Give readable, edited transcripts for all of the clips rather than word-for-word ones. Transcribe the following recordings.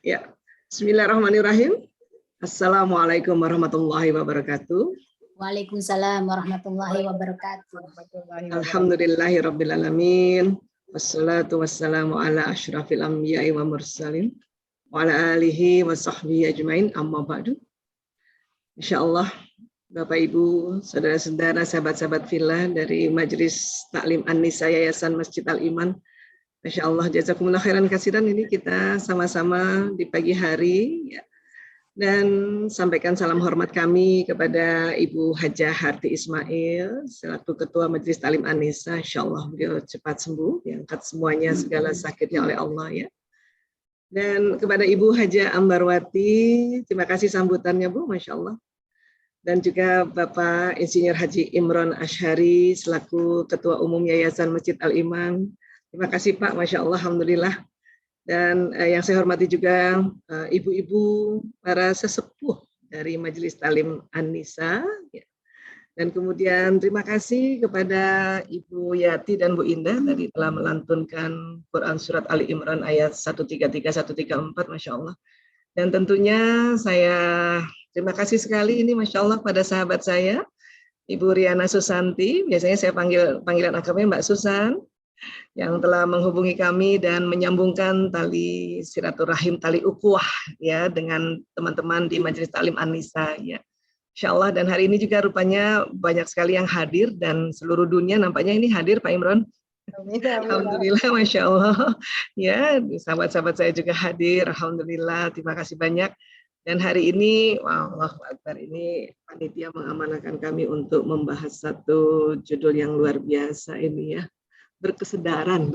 Ya, Bismillahirrahmanirrahim. Assalamualaikum warahmatullahi wabarakatuh. Waalaikumsalam warahmatullahi wabarakatuh. Alhamdulillahirabbil alamin. Wassalatu wassalamu ala asyrafil anbiya'i wa mursalin wa ala alihi wa sahbihi ajmain, amma ba'du. Insyaallah Bapak Ibu, saudara-saudara, sahabat-sahabat fillah dari Majelis Taklim An-Nisa Yayasan Masjid Al-Iman, Masya Allah, jazakumullah khairan katsiran. Ini kita sama-sama di pagi hari ya. Dan sampaikan salam hormat kami kepada Ibu Hajah Harti Ismail selaku Ketua Majelis Taklim An-Nisa. Insya Allah beliau cepat sembuh, diangkat semuanya segala sakitnya oleh Allah ya. Dan kepada Ibu Hajah Ambarwati, terima kasih sambutannya Bu, Masya Allah. Dan juga Bapak Insinyur Haji Imron Ashari selaku Ketua Umum Yayasan Masjid Al-Iman. Terima kasih Pak, Masya Allah, Alhamdulillah. Dan yang saya hormati juga ibu-ibu, para sesepuh dari Majelis Taklim An-Nisa. Dan kemudian terima kasih kepada Ibu Yati dan Bu Indah tadi telah melantunkan Quran Surat Ali Imran ayat 133, 134, Masya Allah. Dan tentunya saya terima kasih sekali ini Masya Allah pada sahabat saya, Ibu Riana Susanti, biasanya saya panggilan akrabnya Mbak Susan, yang telah menghubungi kami dan menyambungkan tali silaturahim, tali ukhuwah ya dengan teman-teman di Majelis Taklim An-Nisa ya. Insyaallah, dan hari ini juga rupanya banyak sekali yang hadir dan seluruh dunia nampaknya ini hadir Pak Imron. Alhamdulillah, Masya Allah ya, sahabat-sahabat saya juga hadir, Alhamdulillah, terima kasih banyak. Dan hari ini, Allahu Akbar, ini panitia mengamanahkan kami untuk membahas satu judul yang luar biasa ini ya. Berkesadaran,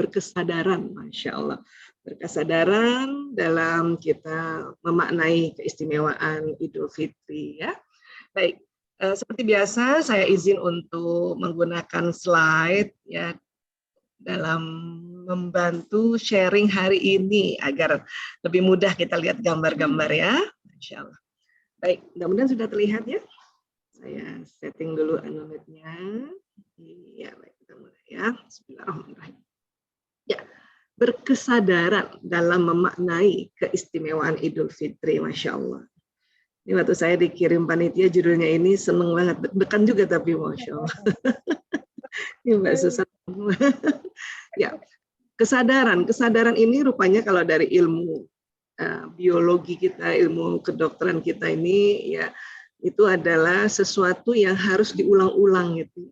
Masya Allah. Berkesadaran dalam kita memaknai keistimewaan Idul Fitri ya. Baik, seperti biasa saya izin untuk menggunakan slide ya dalam membantu sharing hari ini agar lebih mudah kita lihat gambar-gambar ya. Masya Allah. Baik, mudah-mudahan sudah terlihat ya. Saya setting dulu animatnya. Iya, baik. Ya, bismillahirrahmanirrahim. Ya, berkesadaran dalam memaknai keistimewaan Idul Fitri, Masya Allah. Ini waktu saya dikirim panitia judulnya ini seneng banget, deg-degan juga tapi Masya Allah. Ini Mbak Susan. Ya, kesadaran ini rupanya kalau dari ilmu biologi kita, ilmu kedokteran kita ini ya, itu adalah sesuatu yang harus diulang-ulang gitu.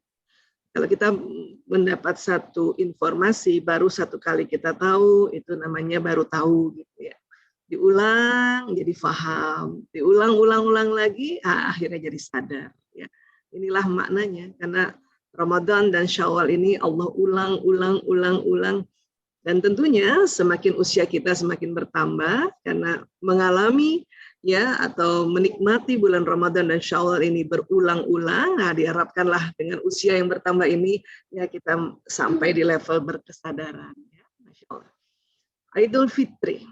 Kalau kita mendapat satu informasi baru satu kali kita tahu, itu namanya baru tahu gitu ya. Diulang jadi paham, diulang-ulang lagi, akhirnya jadi sadar. Ya. Inilah maknanya, karena Ramadan dan Syawal ini Allah ulang. Dan tentunya semakin usia kita semakin bertambah karena mengalami ya atau menikmati bulan Ramadan dan Syawal ini berulang-ulang. Nah, diharapkanlah dengan usia yang bertambah ini ya kita sampai di level berkesadaran ya. Masya Allah. Idul Fitri.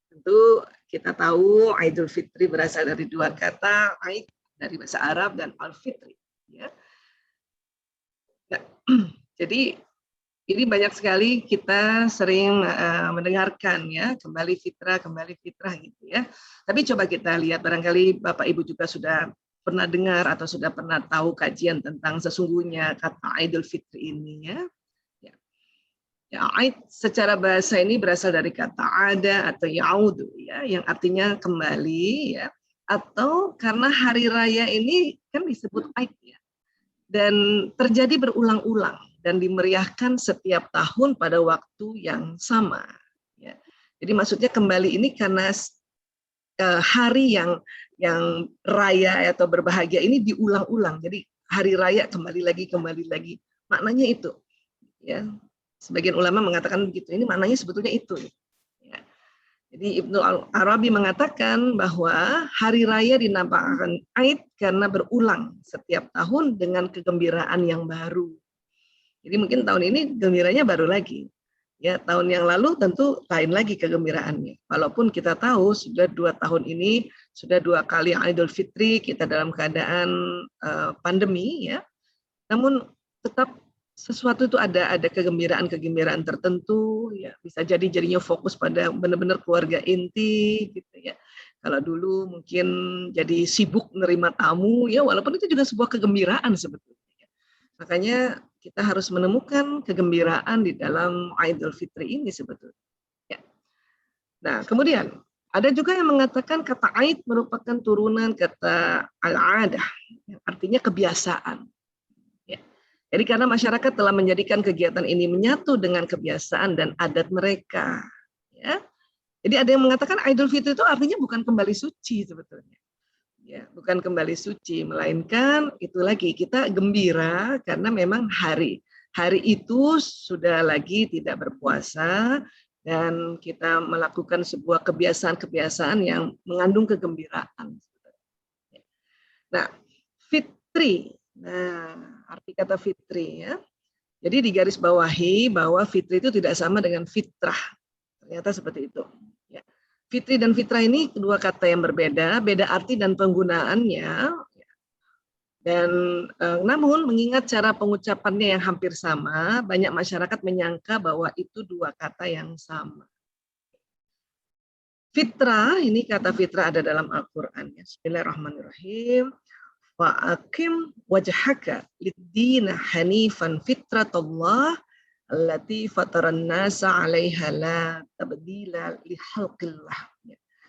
Tentu kita tahu Idul Fitri berasal dari dua kata, Aid dari bahasa Arab dan Al-Fitri ya. Ya. Jadi ini banyak sekali kita sering mendengarkan ya, kembali fitrah gitu ya. Tapi coba kita lihat, barangkali Bapak Ibu juga sudah pernah dengar atau sudah pernah tahu kajian tentang sesungguhnya kata Idul Fitri ini ya. Ya, Aid secara bahasa ini berasal dari kata ada atau yaudu ya, yang artinya kembali ya. Atau karena hari raya ini kan disebut Aid ya. Dan terjadi berulang-ulang dan dimeriahkan setiap tahun pada waktu yang sama. Ya. Jadi maksudnya kembali ini karena hari yang raya atau berbahagia ini diulang-ulang. Jadi hari raya kembali lagi. Maknanya itu. Ya. Sebagian ulama mengatakan begitu. Ini maknanya sebetulnya itu. Ya. Jadi Ibnu Arabi mengatakan bahwa hari raya dinamakan Aid karena berulang setiap tahun dengan kegembiraan yang baru. Jadi mungkin tahun ini gembiranya baru lagi. Ya, tahun yang lalu tentu lain lagi kegembiraannya. Walaupun kita tahu sudah 2 tahun ini, sudah 2 kali Idul Fitri kita dalam keadaan pandemi ya. Namun tetap sesuatu itu ada kegembiraan tertentu, ya bisa jadi jadinya fokus pada benar-benar keluarga inti, gitu ya. Kalau dulu mungkin jadi sibuk menerima tamu, ya walaupun itu juga sebuah kegembiraan sebetulnya. Makanya kita harus menemukan kegembiraan di dalam Idul Fitri ini sebetulnya. Ya. Nah, kemudian ada juga yang mengatakan kata Aid merupakan turunan kata al-adah, yang artinya kebiasaan. Jadi karena masyarakat telah menjadikan kegiatan ini menyatu dengan kebiasaan dan adat mereka. Ya. Jadi ada yang mengatakan Idul Fitri itu artinya bukan kembali suci sebetulnya. Ya, bukan kembali suci, melainkan itu lagi kita gembira karena memang hari itu sudah lagi tidak berpuasa dan kita melakukan sebuah kebiasaan-kebiasaan yang mengandung kegembiraan. Nah, fitri. Nah, arti kata fitri ya. Jadi digarisbawahi bahwa fitri itu tidak sama dengan fitrah. Ternyata seperti itu. Ya. Fitri dan fitrah ini kedua kata yang berbeda, beda arti dan penggunaannya. Dan namun mengingat cara pengucapannya yang hampir sama, banyak masyarakat menyangka bahwa itu dua kata yang sama. Fitrah, ini kata fitrah ada dalam Al-Quran. Bismillahirrahmanirrahim. Wa'akim wajhaka lid-dina hanifan fitratallah allati fataran nasa 'alaiha la tabdila li khalqillah.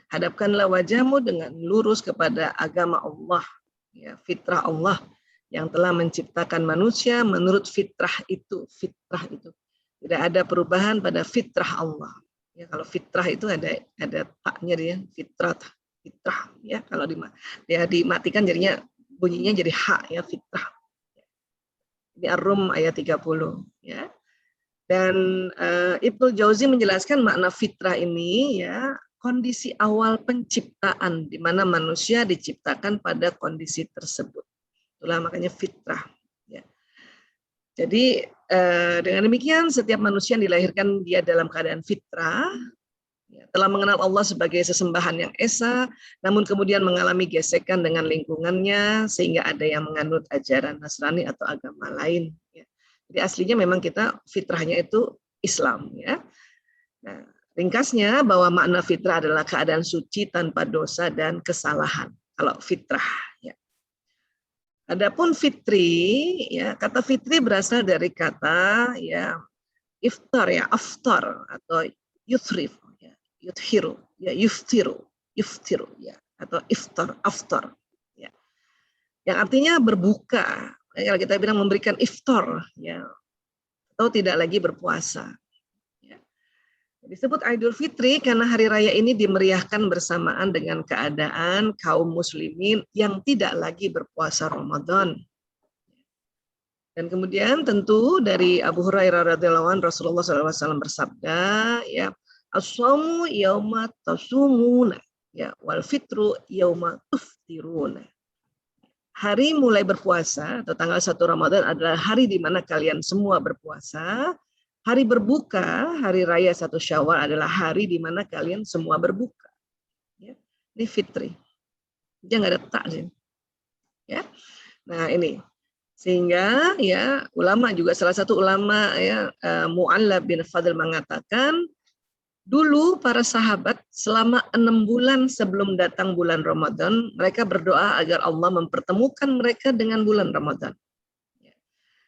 Hadapkanlah wajahmu dengan lurus kepada agama Allah, ya, fitrah Allah yang telah menciptakan manusia menurut fitrah itu. Fitrah itu tidak ada perubahan pada fitrah Allah. Ya, kalau fitrah itu ada taknya dia, fitrah, ya, kalau dimatikan jadinya bunyinya jadi hak, ya, fitrah. Di Ar-Rum ayat 30, ya. Dan Ibnu Jauzi menjelaskan makna fitrah ini, ya, kondisi awal penciptaan di mana manusia diciptakan pada kondisi tersebut. Itulah makanya fitrah, ya. Jadi dengan demikian setiap manusia yang dilahirkan dia dalam keadaan fitrah, ya, telah mengenal Allah sebagai sesembahan yang esa, namun kemudian mengalami gesekan dengan lingkungannya sehingga ada yang menganut ajaran Nasrani atau agama lain. Ya. Jadi aslinya memang kita fitrahnya itu Islam. Ya. Nah, ringkasnya bahwa makna fitrah adalah keadaan suci tanpa dosa dan kesalahan. Kalau fitrah. Ya. Adapun fitri, ya, kata fitri berasal dari kata, ya, iftar, ya, aftar atau yuthrif. Yuthiru, ya, yuftiru, ya, atau iftar, aftar, ya, yang artinya berbuka. Kalau kita bilang memberikan iftar, ya, atau tidak lagi berpuasa. Ya. Disebut Idul Fitri karena hari raya ini dimeriahkan bersamaan dengan keadaan kaum muslimin yang tidak lagi berpuasa Ramadan. Dan kemudian tentu dari Abu Hurairah radhiyallahu anhu Rasulullah SAW bersabda, ya, as-shaumu yauma tasumuna, ya, wal fitru yauma tuftiruna. Hari mulai berpuasa atau tanggal 1 Ramadan adalah hari di mana kalian semua berpuasa. Hari berbuka, hari raya 1 Syawal adalah hari di mana kalian semua berbuka. Ya. Ini fitri. Dia nggak ada tak sih. Ya. Nah, ini. Sehingga, ya, ulama juga salah satu ulama, ya, Mu'alla bin Fadl mengatakan dulu para sahabat selama 6 bulan sebelum datang bulan Ramadan, mereka berdoa agar Allah mempertemukan mereka dengan bulan Ramadan.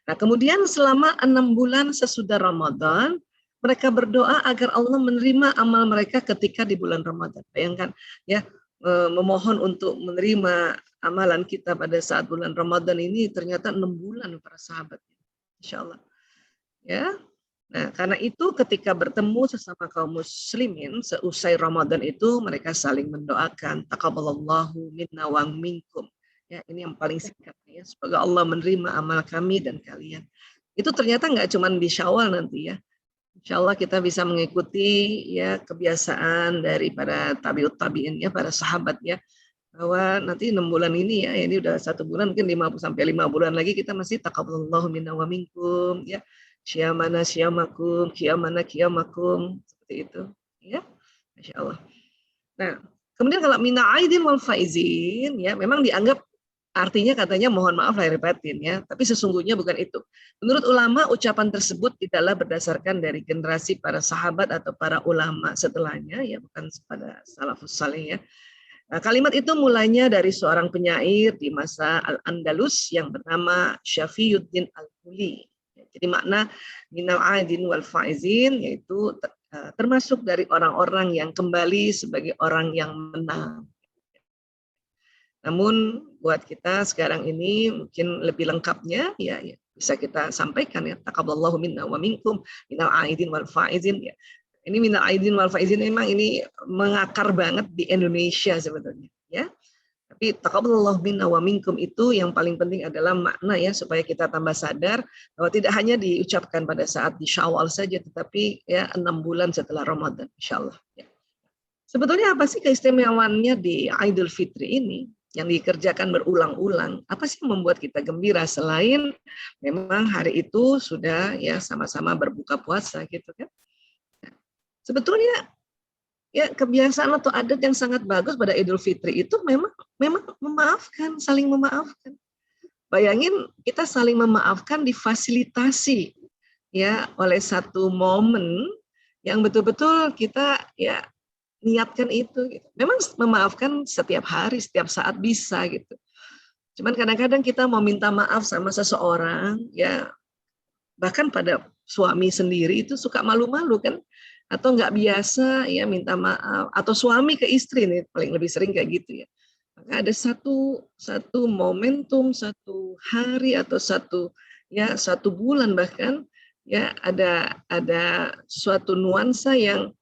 Nah, kemudian selama 6 bulan sesudah Ramadan, mereka berdoa agar Allah menerima amal mereka ketika di bulan Ramadan. Bayangkan, ya, memohon untuk menerima amalan kita pada saat bulan Ramadan ini ternyata 6 bulan para sahabat. Insya Allah. Ya. Nah, karena itu ketika bertemu sesama kaum muslimin seusai Ramadan itu mereka saling mendoakan taqabbalallahu minna wa minkum. Ya, ini yang paling singkat, ya, semoga Allah menerima amal kami dan kalian. Itu ternyata nggak cuma di Syawal nanti, ya. Insya Allah kita bisa mengikuti, ya, kebiasaan dari para tabiut tabiin, ya, para sahabat, ya, bahwa nanti 6 bulan ini, ya, ini udah 1 bulan, mungkin 5 bulan lagi kita masih taqabbalallahu minna wa minkum, ya. Syamana syamakum, kiamana kiamakum, seperti itu, ya, Masya Allah. Nah, kemudian kalau mina aidin wal faizin, ya, memang dianggap Artinya katanya mohon maaf lahir batin ya, tapi sesungguhnya bukan itu. Menurut ulama ucapan tersebut tidaklah berdasarkan dari generasi para sahabat atau para ulama setelahnya ya, bukan pada salafus saleh ya. Nah, kalimat itu mulainya dari seorang penyair di masa Al-Andalus yang bernama Syafiyuddin Al-Huli. Jadi makna minal aidin wal faizin yaitu termasuk dari orang-orang yang kembali sebagai orang yang menang. Namun buat kita sekarang ini mungkin lebih lengkapnya ya bisa kita sampaikan ya, taqabbalallahu minna wa minkum minal aidin wal faizin ya. Ini minal aidin wal faizin memang ini mengakar banget di Indonesia sebetulnya ya. Tapi taqabbalallahu minna wa minkum itu yang paling penting adalah makna ya, supaya kita tambah sadar bahwa tidak hanya diucapkan pada saat di Syawal saja, tetapi ya 6 bulan setelah Ramadan insyaallah ya. Sebetulnya apa sih keistimewaannya di Idul Fitri ini yang dikerjakan berulang-ulang? Apa sih yang membuat kita gembira selain memang hari itu sudah ya sama-sama berbuka puasa gitu kan? Sebetulnya ya kebiasaan atau adat yang sangat bagus pada Idul Fitri itu memang memaafkan, saling memaafkan. Bayangin kita saling memaafkan difasilitasi ya oleh satu momen yang betul-betul kita ya niatkan itu gitu. Memang memaafkan setiap hari, setiap saat bisa gitu. Cuman kadang-kadang kita mau minta maaf sama seseorang ya, bahkan pada suami sendiri itu suka malu-malu kan, atau nggak biasa ya minta maaf, atau suami ke istri nih paling lebih sering kayak gitu ya. Maka ada satu momentum, satu hari atau satu bulan bahkan ya ada suatu nuansa yang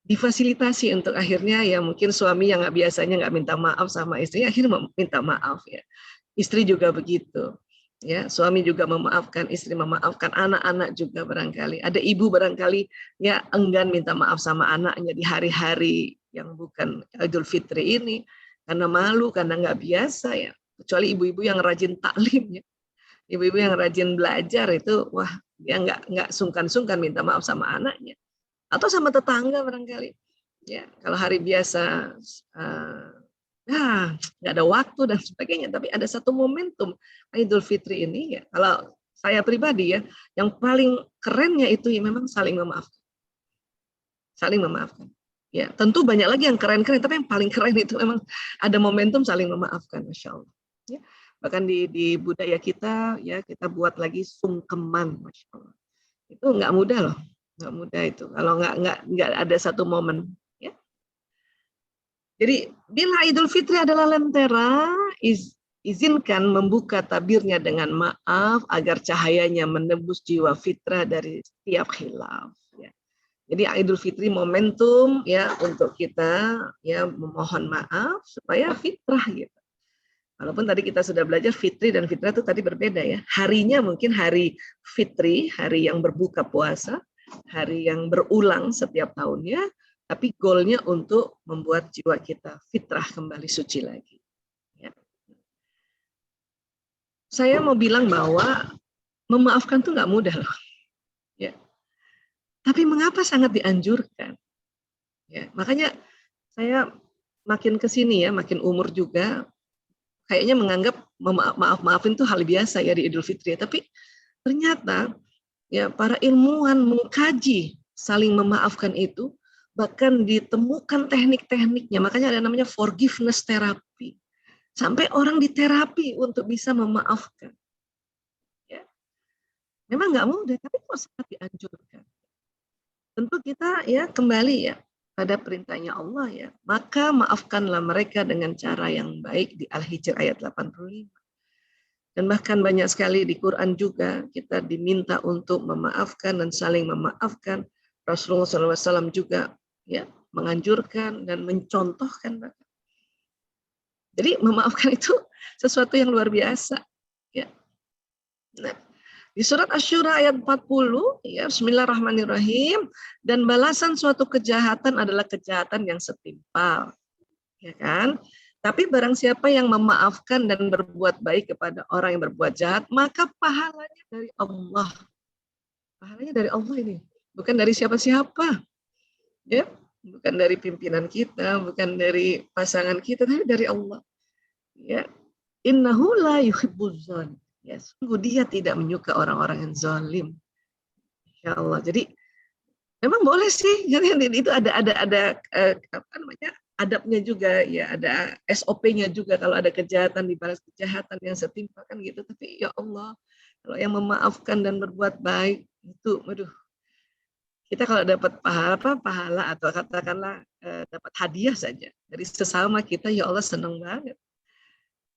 difasilitasi untuk akhirnya ya mungkin suami yang biasanya nggak minta maaf sama istri akhirnya minta maaf ya. Istri juga begitu. Ya, suami juga memaafkan, istri memaafkan, anak-anak juga barangkali. Ada ibu barangkali ya enggan minta maaf sama anaknya di hari-hari yang bukan Idul Fitri ini karena malu, karena nggak biasa ya. Kecuali ibu-ibu yang rajin taklim ya. Ibu-ibu yang rajin belajar itu wah dia nggak sungkan-sungkan minta maaf sama anaknya atau sama tetangga barangkali ya. Kalau hari biasa nggak ada waktu dan sebagainya, tapi ada satu momentum Idul Fitri ini ya, kalau saya pribadi ya, yang paling kerennya itu ya memang saling memaafkan. Saling memaafkan. Ya, tentu banyak lagi yang keren-keren, tapi yang paling keren itu memang ada momentum saling memaafkan, Masya Allah. Ya, bahkan di budaya kita ya kita buat lagi sungkeman, Masya Allah. Itu nggak mudah loh, nggak mudah itu. Kalau nggak ada satu momen. Ya. Jadi bila Idul Fitri adalah lentera, izinkan membuka tabirnya dengan maaf agar cahayanya menembus jiwa fitrah dari setiap khilaf. Ya. Jadi Idul Fitri momentum ya untuk kita ya memohon maaf supaya fitrah gitu. Walaupun tadi kita sudah belajar fitri dan fitrah itu tadi berbeda ya. Harinya mungkin hari fitri, hari yang berbuka puasa, hari yang berulang setiap tahunnya, tapi goalnya untuk membuat jiwa kita fitrah kembali suci lagi. Ya. Saya mau bilang bahwa memaafkan itu nggak mudah loh. Ya. Tapi mengapa sangat dianjurkan? Ya, makanya saya makin kesini ya, makin umur juga, kayaknya menganggap maafin itu hal biasa ya di Idul Fitri. Tapi ternyata ya para ilmuwan mengkaji saling memaafkan itu, bahkan ditemukan teknik-tekniknya. Makanya ada namanya forgiveness therapy. Sampai orang diterapi untuk bisa memaafkan. Ya. Memang nggak mudah, tapi kok sangat dianjurkan. Tentu kita ya kembali ya pada perintahnya Allah ya. Maka maafkanlah mereka dengan cara yang baik di Al-Hijr ayat 85. Dan bahkan banyak sekali di Quran juga kita diminta untuk memaafkan dan saling memaafkan. Rasulullah SAW juga ya menganjurkan dan mencontohkan. Jadi memaafkan itu sesuatu yang luar biasa. Ya. Nah, di surat Asy-Syura ayat 40, ya, Bismillahirrahmanirrahim, dan balasan suatu kejahatan adalah kejahatan yang setimpal. Ya kan? Tapi barang siapa yang memaafkan dan berbuat baik kepada orang yang berbuat jahat, maka pahalanya dari Allah. Pahalanya dari Allah ini, bukan dari siapa-siapa. Ya, bukan dari pimpinan kita, bukan dari pasangan kita, tapi dari Allah. Ya. Innahu la yuhibbuz zalim. Ya, sungguh dia tidak menyuka orang-orang yang zalim. Ya Allah. Jadi memang boleh sih, itu ada apa namanya, adabnya juga ya, ada SOP-nya juga kalau ada kejahatan dibalas kejahatan yang setimpal kan gitu. Tapi ya Allah, kalau yang memaafkan dan berbuat baik itu, waduh, kita kalau dapat pahala atau katakanlah dapat hadiah saja dari sesama kita, ya Allah senang banget.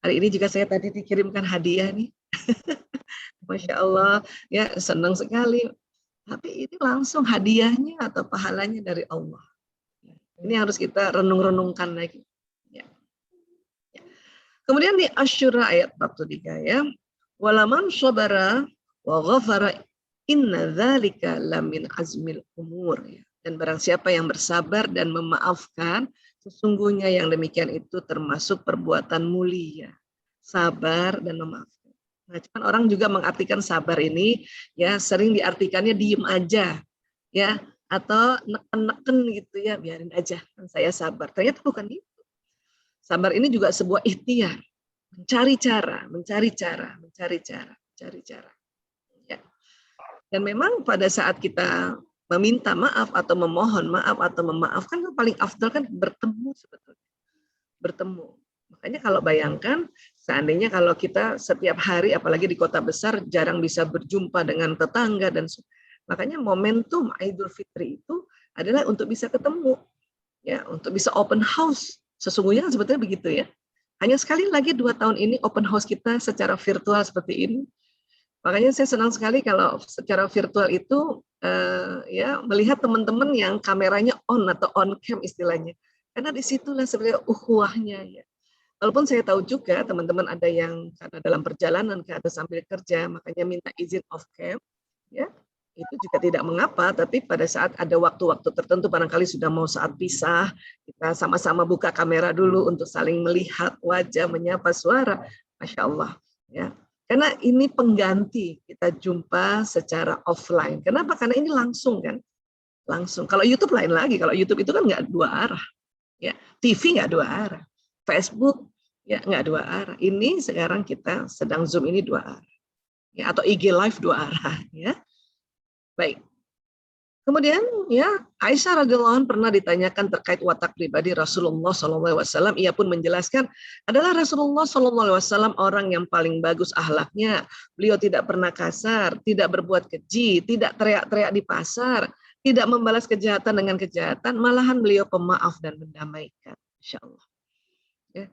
Hari ini juga saya tadi dikirimkan hadiah nih, Masya Allah, ya senang sekali. Tapi ini langsung hadiahnya atau pahalanya dari Allah. Ini harus kita renung-renungkan lagi. Ya. Kemudian di Asyura ayat 43 ya. Walaman sabara wa ghafara inna dzalika lamin azmil umur. Dan barang siapa yang bersabar dan memaafkan, sesungguhnya yang demikian itu termasuk perbuatan mulia. Sabar dan memaafkan. Nah, cuman orang juga mengartikan sabar ini ya sering diartikannya diem aja ya, atau neken-neken gitu ya, biarin aja kan saya sabar. Ternyata bukan itu. Sabar ini juga sebuah ikhtiar, mencari cara. Ya. Dan memang pada saat kita meminta maaf atau memohon maaf atau memaafkan, yang paling afdal kan bertemu sebetulnya. Bertemu. Makanya kalau bayangkan, seandainya kalau kita setiap hari, apalagi di kota besar, jarang bisa berjumpa dengan tetangga, dan makanya momentum Idul Fitri itu adalah untuk bisa ketemu, ya, untuk bisa open house. Sesungguhnya sebetulnya begitu ya. Hanya sekali lagi 2 tahun ini open house kita secara virtual seperti ini. Makanya saya senang sekali kalau secara virtual itu ya melihat teman-teman yang kameranya on atau on cam istilahnya. Karena disitulah sebenarnya ukhuwahnya ya. Walaupun saya tahu juga teman-teman ada yang karena dalam perjalanan atau sambil kerja, makanya minta izin off cam, ya itu juga tidak mengapa. Tapi pada saat ada waktu-waktu tertentu, barangkali sudah mau saat pisah, kita sama-sama buka kamera dulu untuk saling melihat wajah, menyapa, suara, masya Allah, ya. Karena ini pengganti kita jumpa secara offline. Kenapa? Karena ini langsung kan, langsung. Kalau YouTube lain lagi. Kalau YouTube itu kan nggak 2 arah, ya. TV nggak 2 arah. Facebook ya nggak 2 arah. Ini sekarang kita sedang Zoom ini 2 arah. Ya, atau IG live 2 arah ya. Baik. Kemudian ya Aisyah radhiyallahu anha pernah ditanyakan terkait watak pribadi Rasulullah SAW. Ia pun menjelaskan adalah Rasulullah SAW orang yang paling bagus akhlaknya. Beliau tidak pernah kasar, tidak berbuat keji, tidak teriak-teriak di pasar, tidak membalas kejahatan dengan kejahatan, malahan beliau pemaaf dan mendamaikan. Insya Allah. Ya.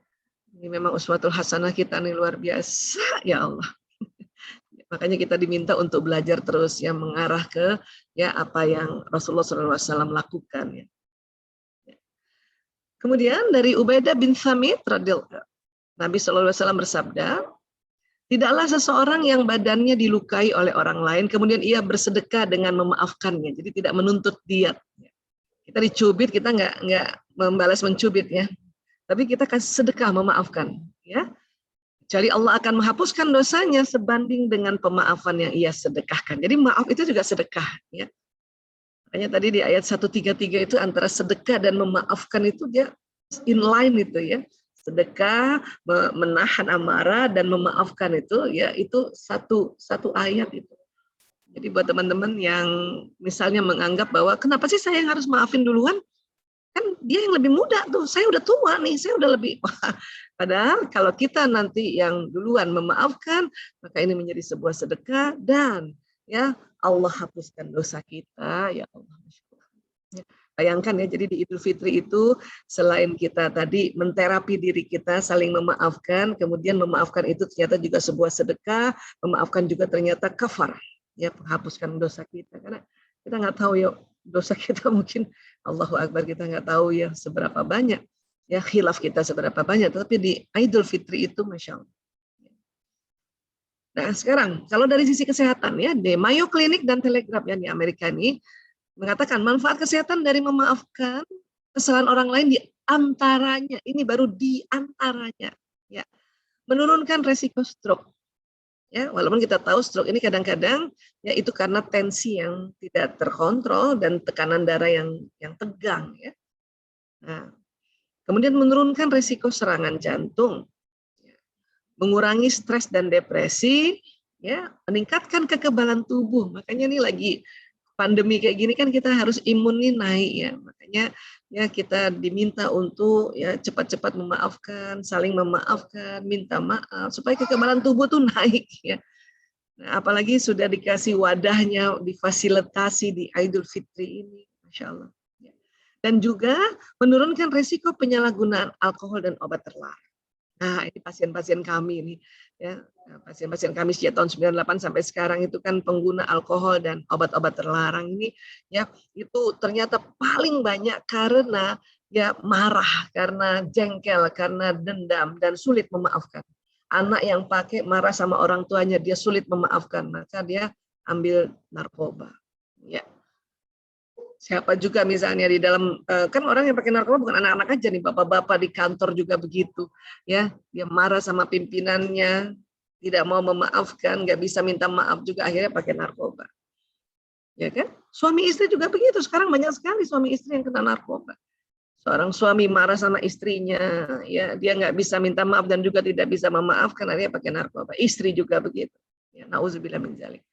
Ini memang uswatul hasanah kita nih luar biasa ya Allah. Makanya kita diminta untuk belajar terus ya, mengarah ke ya apa yang Rasulullah SAW lakukan ya. Kemudian dari Ubaidah bin Samit radhiyallahu Nabi SAW bersabda, tidaklah seseorang yang badannya dilukai oleh orang lain kemudian ia bersedekah dengan memaafkannya. Jadi tidak menuntut diat. Kita dicubit, kita nggak membalas mencubit ya. Tapi kita kasih sedekah memaafkan ya. Jadi Allah akan menghapuskan dosanya sebanding dengan pemaafan yang ia sedekahkan. Jadi maaf itu juga sedekah. Ya. Makanya tadi di ayat 133 itu antara sedekah dan memaafkan itu dia inline itu ya. Sedekah, menahan amarah dan memaafkan itu ya itu satu ayat itu. Jadi buat teman-teman yang misalnya menganggap bahwa kenapa sih saya yang harus maafin duluan? Kan dia yang lebih muda tuh, saya udah tua nih, saya udah lebih. Padahal kalau kita nanti yang duluan memaafkan, maka ini menjadi sebuah sedekah dan ya Allah hapuskan dosa kita, ya Allah. Ya, bayangkan ya, jadi di Idul Fitri itu selain kita tadi menterapi diri kita, saling memaafkan, kemudian memaafkan itu ternyata juga sebuah sedekah, memaafkan juga ternyata kafar, ya menghapuskan dosa kita. Karena kita nggak tahu ya dosa kita mungkin Allahu Akbar kita nggak tahu ya seberapa banyak ya khilaf kita seberapa banyak, tapi di Idul Fitri itu masya Allah. Nah sekarang kalau dari sisi kesehatan ya di Mayo Clinic dan Telegraph yang di Amerika ini mengatakan manfaat kesehatan dari memaafkan kesalahan orang lain di antaranya, ini baru di antaranya ya, menurunkan resiko stroke. Ya, walaupun kita tahu stroke ini kadang-kadang ya itu karena tensi yang tidak terkontrol dan tekanan darah yang tegang ya. Nah, kemudian menurunkan risiko serangan jantung, mengurangi stres dan depresi, ya, meningkatkan kekebalan tubuh. Makanya nih lagi pandemi kayak gini kan kita harus imun nih naik ya. Makanya ya kita diminta untuk ya cepat-cepat memaafkan, saling memaafkan, minta maaf supaya kekebalan tubuh tuh naik ya. Nah, apalagi sudah dikasih wadahnya, difasilitasi di Idul Fitri ini, Masya Allah. Dan juga menurunkan risiko penyalahgunaan alkohol dan obat terlarang. Nah, ini pasien-pasien kami ini, ya, pasien-pasien kami sejak tahun 98 sampai sekarang itu kan pengguna alkohol dan obat-obat terlarang ini, ya, itu ternyata paling banyak karena ya marah, karena jengkel, karena dendam dan sulit memaafkan. Anak yang pakai marah sama orang tuanya, dia sulit memaafkan, maka dia ambil narkoba. Ya. Siapa juga misalnya di dalam, kan orang yang pakai narkoba bukan anak-anak aja nih, bapak-bapak di kantor juga begitu. Ya, dia marah sama pimpinannya, tidak mau memaafkan, nggak bisa minta maaf juga, akhirnya pakai narkoba. Ya kan? Suami istri juga begitu. Sekarang banyak sekali suami istri yang kena narkoba. Seorang suami marah sama istrinya, ya dia nggak bisa minta maaf dan juga tidak bisa memaafkan, akhirnya pakai narkoba. Istri juga begitu. Ya, nauzubillah min dzalik.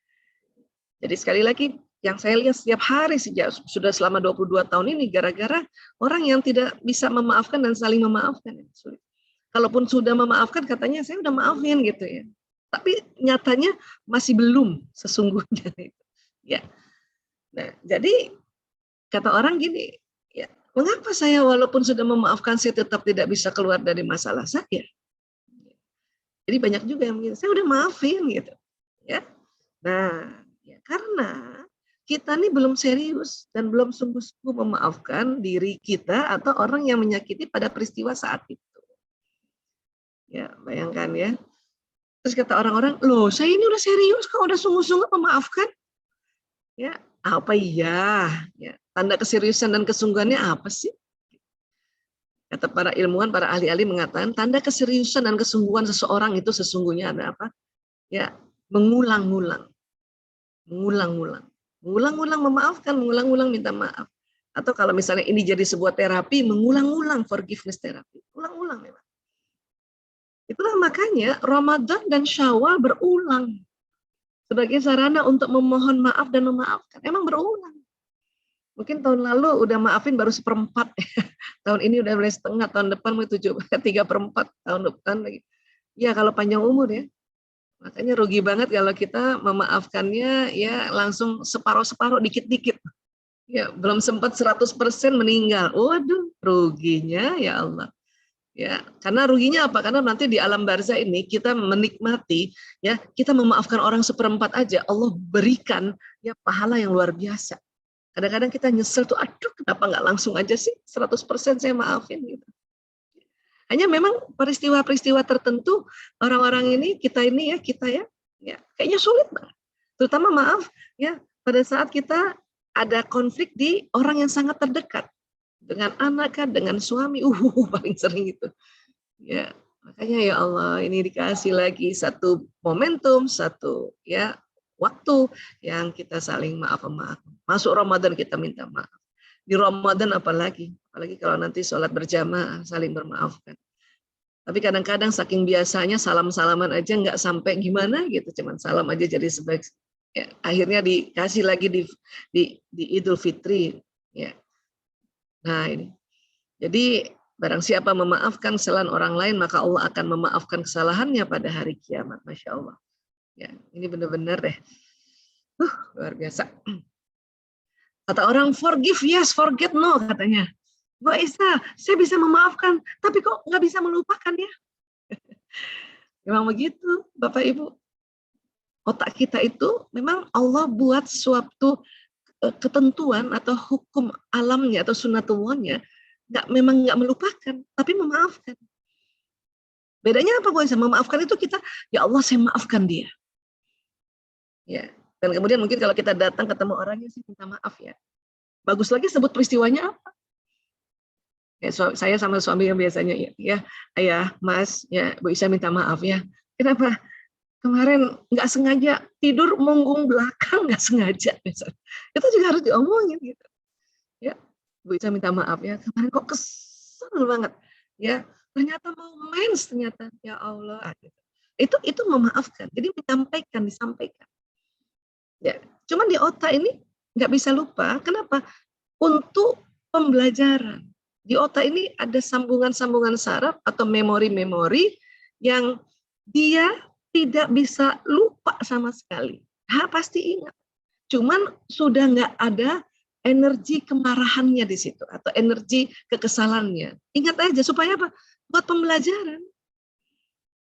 Jadi sekali lagi, yang saya lihat setiap hari sejak sudah selama 22 tahun ini, gara-gara orang yang tidak bisa memaafkan dan saling memaafkan. Kalaupun sudah memaafkan, katanya saya udah maafin gitu ya. Tapi nyatanya masih belum sesungguhnya. Ya. Nah, jadi kata orang gini, ya, mengapa saya walaupun sudah memaafkan saya tetap tidak bisa keluar dari masalah saya? Jadi banyak juga yang begini, saya udah maafin gitu. Ya. Nah, ya, karena kita nih belum serius dan belum sungguh-sungguh memaafkan diri kita atau orang yang menyakiti pada peristiwa saat itu. Ya, bayangkan ya. Terus kata orang-orang, loh saya ini udah serius kok, udah sungguh-sungguh memaafkan. Ya, apa iya? Ya, tanda keseriusan dan kesungguhannya apa sih? Kata para ilmuwan, para ahli-ahli mengatakan tanda keseriusan dan kesungguhan seseorang itu sesungguhnya ada apa? Ya, mengulang-ulang, mengulang-ulang memaafkan, mengulang-ulang minta maaf. Atau kalau misalnya ini jadi sebuah terapi, mengulang-ulang forgiveness terapi, ulang-ulang memang. Itulah makanya Ramadan dan Syawal berulang sebagai sarana untuk memohon maaf dan memaafkan. Emang berulang. Mungkin tahun lalu udah maafin baru 1/4. Tahun ini udah mulai setengah, tahun depan mau 3/4, tahun depan lagi. Ya kalau panjang umur ya. Makanya rugi banget kalau kita memaafkannya ya langsung separuh-separuh, dikit-dikit. Ya belum sempat 100% meninggal. Waduh, ruginya ya Allah. Ya, karena ruginya apa? Karena nanti di alam barzah ini kita menikmati, ya kita memaafkan orang 1/4 aja, Allah berikan ya pahala yang luar biasa. Kadang-kadang kita nyesel tuh, aduh kenapa nggak langsung aja sih 100% saya maafin gitu. Hanya memang peristiwa-peristiwa tertentu orang-orang ini kita ya kayaknya sulit banget. Terutama maaf ya pada saat kita ada konflik di orang yang sangat terdekat dengan anak kan, dengan suami, paling sering itu. Ya, makanya ya Allah ini dikasih lagi satu momentum, satu ya waktu yang kita saling maaf. Masuk Ramadan kita minta maaf. Di Ramadan apalagi kalau nanti sholat berjamaah saling bermaafkan. Tapi kadang-kadang saking biasanya salam-salaman aja nggak sampai gimana gitu, cuman salam aja jadi sebaik. Ya, akhirnya dikasih lagi di Idul Fitri. Ya. Nah ini. Jadi barang siapa memaafkan kesalahan orang lain, maka Allah akan memaafkan kesalahannya pada hari kiamat. Masya Allah. Ya, ini benar-benar deh. Luar biasa. Kata orang, forgive yes, forget no, katanya. Mbak Isa, saya bisa memaafkan, tapi kok nggak bisa melupakan ya? Memang begitu, Bapak Ibu. Otak kita itu memang Allah buat suatu ketentuan atau hukum alamnya atau sunatullahnya, memang nggak melupakan, tapi memaafkan. Bedanya apa gue? Memaafkan itu kita, ya Allah saya maafkan dia. Ya. Dan kemudian mungkin kalau kita datang ketemu orangnya sih minta maaf ya. Bagus lagi sebut peristiwanya apa? Ya, saya sama suami yang biasanya ya ayah, mas, ya Bu Isa minta maaf ya. Kenapa? Kemarin nggak sengaja tidur munggung belakang, nggak sengaja. Misalnya. Itu juga harus diomongin gitu. Ya, Bu Isa minta maaf ya. Kemarin kok kesel banget. Ya, ternyata mau mens ternyata. Ya Allah. Gitu. Itu memaafkan. Jadi menyampaikan, disampaikan. Ya, cuman di otak ini nggak bisa lupa. Kenapa? Untuk pembelajaran. Di otak ini ada sambungan-sambungan saraf atau memori-memori yang dia tidak bisa lupa sama sekali. Pasti ingat. Cuman sudah nggak ada energi kemarahannya di situ atau energi kekesalannya. Ingat aja supaya apa? Buat pembelajaran.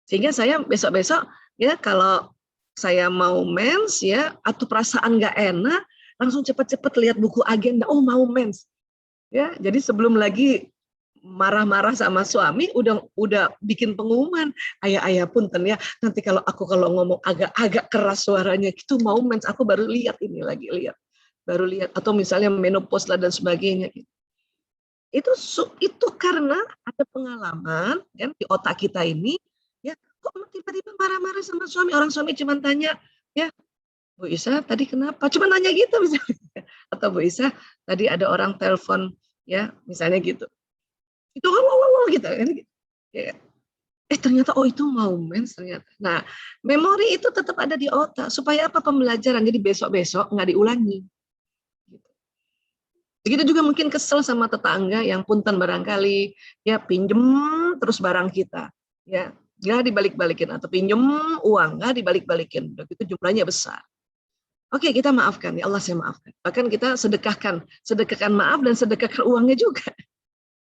Sehingga saya besok-besok ya kalau saya mau mens ya atau perasaan nggak enak, langsung cepat-cepat lihat buku agenda, oh mau mens. Ya, jadi sebelum lagi marah-marah sama suami udah bikin pengumuman, ayah punten ya, nanti kalau ngomong agak keras suaranya gitu mau mens, aku baru lihat ini lagi baru lihat, atau misalnya menopause lah dan sebagainya. Itu karena ada pengalaman kan di otak kita ini, ya kok tiba-tiba marah-marah sama suami, orang suami cuma tanya, ya Bu Isa tadi kenapa? Cuma nanya gitu misalnya. Atau Bu Isa tadi ada orang telepon ya misalnya gitu. Itu gitu kan. Ya. Ternyata itu mau mens ternyata. Nah, memori itu tetap ada di otak supaya apa? Pembelajaran. Jadi besok-besok nggak diulangi. Begitu juga mungkin kesel sama tetangga yang punten barangkali ya pinjem terus barang kita. Ya, nggak dibalik-balikin atau pinjem uang nggak dibalik-balikin. Begitu jumlahnya besar. Oke, kita maafkan. Ya Allah, saya maafkan. Bahkan kita sedekahkan maaf dan sedekahkan uangnya juga.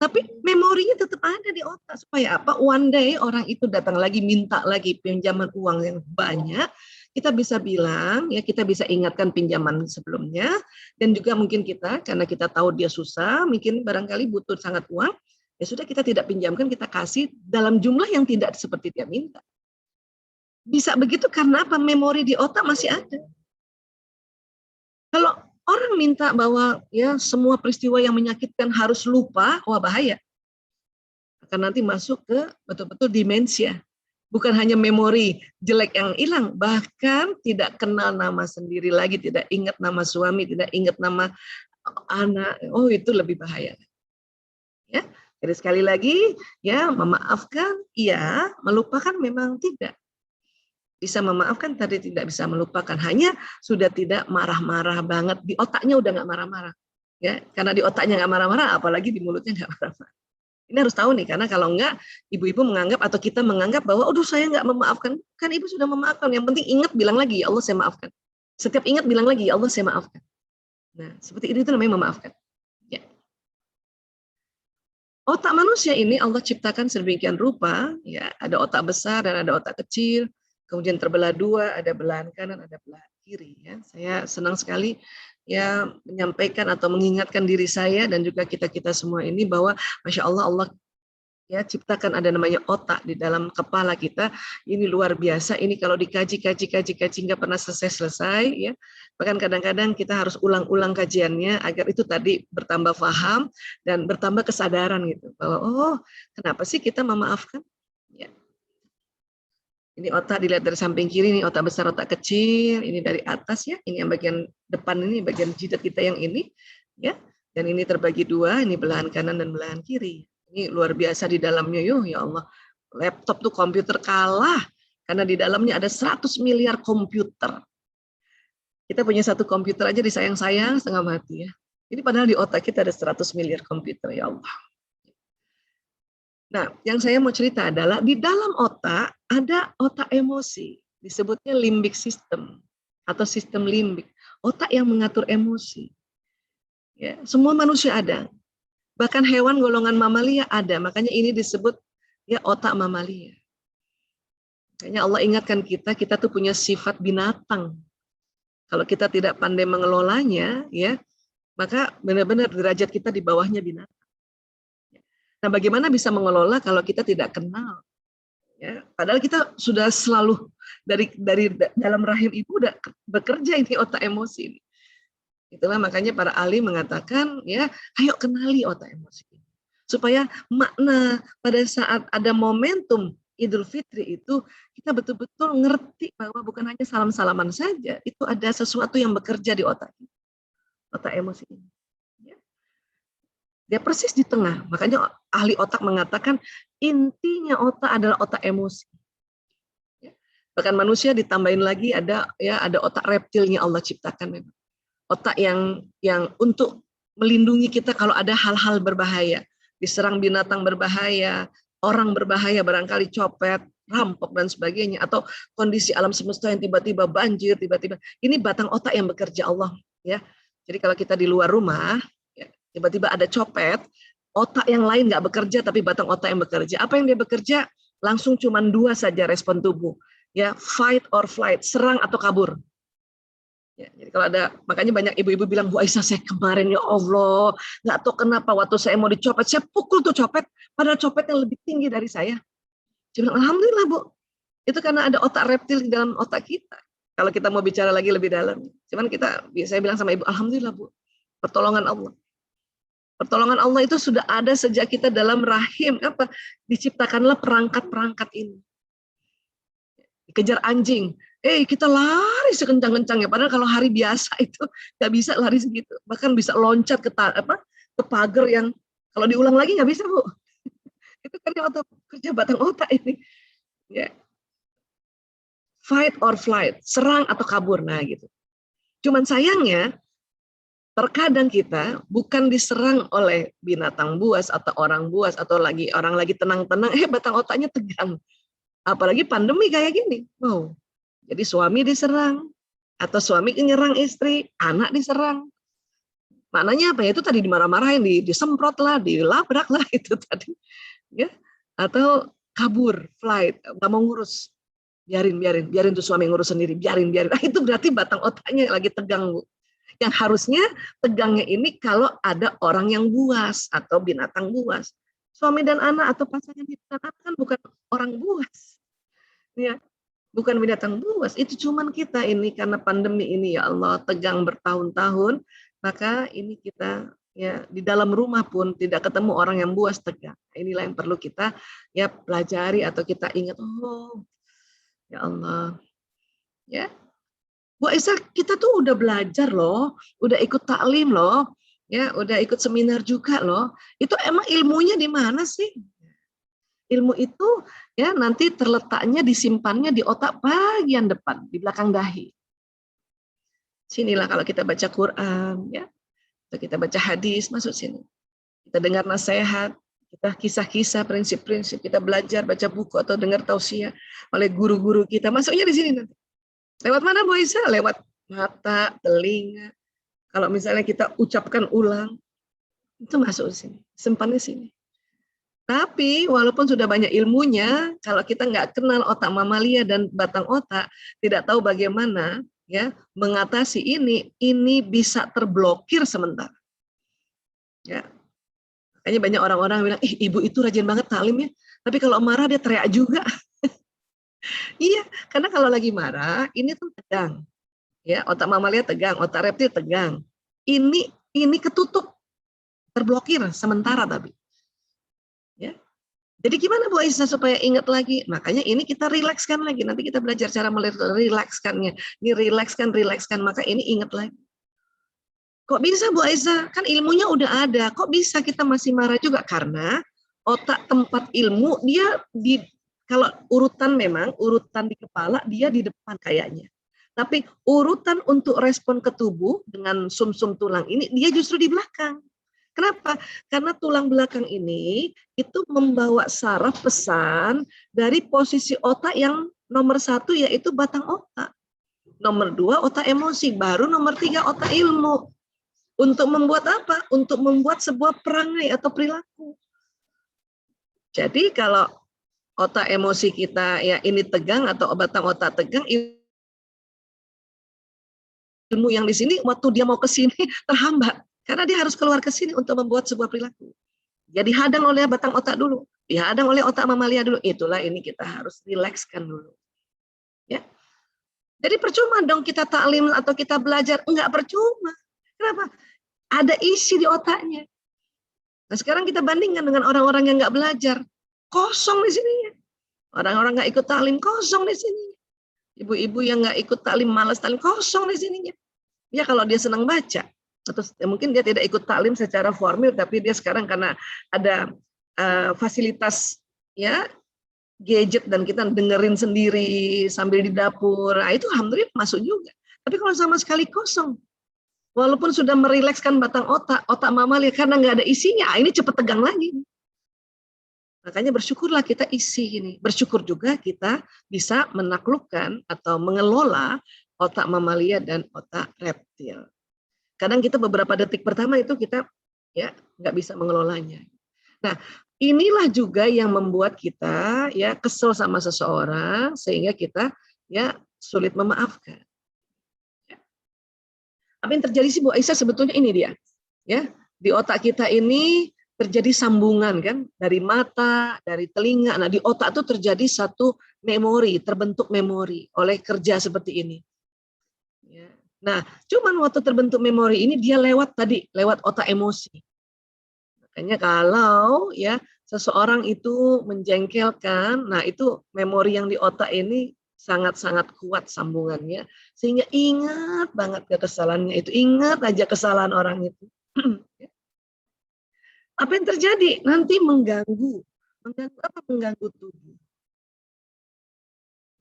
Tapi memorinya tetap ada di otak. Supaya apa? One day orang itu datang lagi, minta lagi pinjaman uang yang banyak. Kita bisa bilang, ya kita bisa ingatkan pinjaman sebelumnya. Dan juga mungkin kita, karena kita tahu dia susah, mungkin barangkali butuh sangat uang, ya sudah kita tidak pinjamkan, kita kasih dalam jumlah yang tidak seperti dia minta. Bisa begitu karena apa? Memori di otak masih ada. Kalau orang minta bahwa ya semua peristiwa yang menyakitkan harus lupa, wah bahaya. Akan nanti masuk ke betul-betul demensia. Bukan hanya memori jelek yang hilang, bahkan tidak kenal nama sendiri lagi, tidak ingat nama suami, tidak ingat nama anak. Oh, itu lebih bahaya. Ya. Jadi sekali lagi, ya memaafkan, iya, melupakan memang tidak. Bisa memaafkan tadi tidak bisa melupakan, hanya sudah tidak marah-marah banget, di otaknya udah nggak marah-marah ya, karena di otaknya nggak marah-marah apalagi di mulutnya nggak marah-marah. Ini harus tahu nih, karena kalau enggak ibu-ibu menganggap atau kita menganggap bahwa aduh saya nggak memaafkan, kan ibu sudah memaafkan, yang penting ingat bilang lagi ya Allah saya maafkan, setiap ingat bilang lagi ya Allah saya maafkan. Nah seperti itu namanya memaafkan ya. Otak manusia ini Allah ciptakan sedemikian rupa ya, ada otak besar dan ada otak kecil. Kemudian terbelah dua, ada belahan kanan, ada belahan kiri. Ya, saya senang sekali ya menyampaikan atau mengingatkan diri saya dan juga kita semua ini bahwa masya Allah Allah ya ciptakan ada namanya otak di dalam kepala kita. Ini luar biasa. Ini kalau dikaji nggak pernah selesai ya. Bahkan kadang-kadang kita harus ulang-ulang kajiannya agar itu tadi bertambah paham dan bertambah kesadaran gitu bahwa oh kenapa sih kita memaafkan? Ya. Ini otak dilihat dari samping kiri, ini otak besar, otak kecil, ini dari atas ya, ini yang bagian depan ini, bagian jidat kita yang ini, ya, dan ini terbagi dua, ini belahan kanan dan belahan kiri. Ini luar biasa di dalamnya, ya Allah, laptop tuh komputer kalah, karena di dalamnya ada 100 miliar komputer. Kita punya satu komputer aja disayang-sayang setengah mati ya. Ini padahal di otak kita ada 100 miliar komputer, ya Allah. Nah, yang saya mau cerita adalah di dalam otak ada otak emosi, disebutnya limbic system atau sistem limbik, otak yang mengatur emosi. Ya, semua manusia ada, bahkan hewan golongan mamalia ada, makanya ini disebut ya otak mamalia. Makanya Allah ingatkan kita tuh punya sifat binatang. Kalau kita tidak pandai mengelolanya, ya, maka benar-benar derajat kita di bawahnya binatang. Nah, bagaimana bisa mengelola kalau kita tidak kenal? Ya, padahal kita sudah selalu dari dalam rahim ibu udah bekerja ini otak emosi. Itulah makanya para ahli mengatakan ya, ayo kenali otak emosi supaya makna pada saat ada momentum Idul Fitri itu kita betul-betul ngerti bahwa bukan hanya salam-salaman saja, itu ada sesuatu yang bekerja di otak emosi ini. Dia persis di tengah. Makanya ahli otak mengatakan intinya otak adalah otak emosi. Ya. Bahkan manusia ditambahin lagi ada otak reptilnya Allah ciptakan memang. Otak yang untuk melindungi kita kalau ada hal-hal berbahaya, diserang binatang berbahaya, orang berbahaya, barangkali copet, rampok dan sebagainya, atau kondisi alam semesta yang tiba-tiba banjir, tiba-tiba ini batang otak yang bekerja Allah, ya. Jadi kalau kita di luar rumah, ya, tiba-tiba ada copet, otak yang lain nggak bekerja, tapi batang otak yang bekerja. Apa yang dia bekerja? Langsung cuma 2 saja respon tubuh, ya, fight or flight, serang atau kabur. Ya, jadi kalau ada, makanya banyak ibu-ibu bilang, Bu Aisyah, saya kemarin ya Allah, nggak tahu kenapa waktu saya mau dicopet, saya pukul tuh copet, padahal copetnya lebih tinggi dari saya. Saya bilang, alhamdulillah Bu, itu karena ada otak reptil di dalam otak kita. Kalau kita mau bicara lagi lebih dalam, cuman saya bilang sama ibu, alhamdulillah Bu, pertolongan Allah. Pertolongan Allah itu sudah ada sejak kita dalam rahim. Apa? Diciptakanlah perangkat-perangkat ini. Dikejar anjing, kita lari sekencang-kencangnya. Padahal kalau hari biasa itu nggak bisa lari segitu. Bahkan bisa loncat ke pagar yang kalau diulang lagi nggak bisa Bu. Itu karena kerja batang otak ini. Ya. Fight or flight, serang atau kabur, nah gitu. Cuman sayangnya terkadang kita bukan diserang oleh binatang buas atau orang buas atau orang lagi tenang-tenang, batang otaknya tegang. Apalagi pandemi kayak gini. Wow. Jadi suami diserang atau suami nyerang istri, anak diserang. Maknanya apa ya? Itu tadi dimarah-marahin, disemprot lah, dilabrak lah itu tadi. Ya. Atau kabur, flight, nggak mau ngurus. Biarin tuh suami ngurus sendiri, biarin. Nah, itu berarti batang otaknya lagi tegang, Bu. Yang harusnya tegangnya ini kalau ada orang yang buas atau binatang buas. Suami dan anak atau pasangan kita kan bukan orang buas. Ya, bukan binatang buas. Itu cuman kita ini karena pandemi ini ya Allah tegang bertahun-tahun, maka ini kita ya di dalam rumah pun tidak ketemu orang yang buas tegang. Inilah yang perlu kita ya pelajari atau kita ingat, oh ya Allah. Ya. Bu Aisyah, kita tuh udah belajar loh, udah ikut taklim loh, ya, udah ikut seminar juga loh. Itu emang ilmunya di mana sih? Ilmu itu ya nanti terletaknya disimpannya di otak bagian depan, di belakang dahi. Sinilah kalau kita baca Quran, ya, atau kita baca hadis, masuk sini. Kita dengar nasihat, kita kisah-kisah, prinsip-prinsip, kita belajar baca buku atau dengar tausiah oleh guru-guru kita, masuknya di sini nanti. Lewat mana Bu Aisyah? Lewat mata, telinga. Kalau misalnya kita ucapkan ulang, itu masuk di sini, simpan di sini. Tapi walaupun sudah banyak ilmunya, kalau kita nggak kenal otak mamalia dan batang otak, tidak tahu bagaimana ya mengatasi ini bisa terblokir sementara. Ya. Makanya banyak orang-orang bilang, ibu itu rajin banget taklim ya, tapi kalau marah dia teriak juga. Iya, karena kalau lagi marah, ini tuh tegang. Ya, otak mamalia tegang, otak reptil tegang. Ini ketutup, terblokir sementara tapi. Ya. Jadi gimana Bu Aisyah supaya ingat lagi? Makanya ini kita rilekskan lagi. Nanti kita belajar cara merilekskannya. Ini rilekskan, maka ini ingat lagi. Kok bisa Bu Aisyah? Kan ilmunya udah ada. Kok bisa kita masih marah juga? Karena otak tempat ilmu dia kalau urutan di kepala dia di depan kayaknya. Tapi urutan untuk respon ke tubuh dengan sumsum tulang ini dia justru di belakang. Kenapa? Karena tulang belakang ini itu membawa saraf pesan dari posisi otak yang nomor 1 yaitu batang otak. Nomor 2 otak emosi, baru nomor 3 otak ilmu. Untuk membuat apa? Untuk membuat sebuah perangai atau perilaku. Jadi kalau otak emosi kita ya ini tegang atau batang otak tegang, ilmu yang di sini waktu dia mau ke sini terhambat karena dia harus keluar ke sini untuk membuat sebuah perilaku. Jadi hadang oleh batang otak dulu, dihadang oleh otak mamalia dulu. Itulah ini kita harus rilekskan dulu. Ya. Jadi percuma dong kita taklim atau kita belajar, enggak percuma. Kenapa? Ada isi di otaknya. Nah, sekarang kita bandingkan dengan orang-orang yang enggak belajar, kosong di sininya. Orang-orang enggak ikut taklim, kosong di sini. Ibu-ibu yang enggak ikut taklim, malas taklim, kosong di sininya. Ya kalau dia senang baca, atau mungkin dia tidak ikut taklim secara formal, tapi dia sekarang karena ada fasilitas ya gadget dan kita dengerin sendiri sambil di dapur, nah itu alhamdulillah masuk juga. Tapi kalau sama sekali kosong, walaupun sudah merilekskan batang otak mamalia karena nggak ada isinya, ini cepat tegang lagi. Makanya bersyukurlah kita isi ini. Bersyukur juga kita bisa menaklukkan atau mengelola otak mamalia dan otak reptil. Kadang kita beberapa detik pertama itu kita ya nggak bisa mengelolanya. Nah, inilah juga yang membuat kita ya kesel sama seseorang sehingga kita ya sulit memaafkan. Apa yang terjadi sih Bu Aisyah sebetulnya ini dia. Ya, di otak kita ini terjadi sambungan kan dari mata, dari telinga. Nah, di otak itu terjadi satu memori, terbentuk memori oleh kerja seperti ini. Ya. Nah, cuman waktu terbentuk memori ini dia lewat otak emosi. Makanya kalau ya seseorang itu menjengkelkan, nah itu memori yang di otak ini sangat-sangat kuat sambungannya, sehingga ingat banget kesalahannya itu, ingat aja kesalahan orang itu. Apa yang terjadi? Nanti mengganggu apa? Mengganggu tubuh.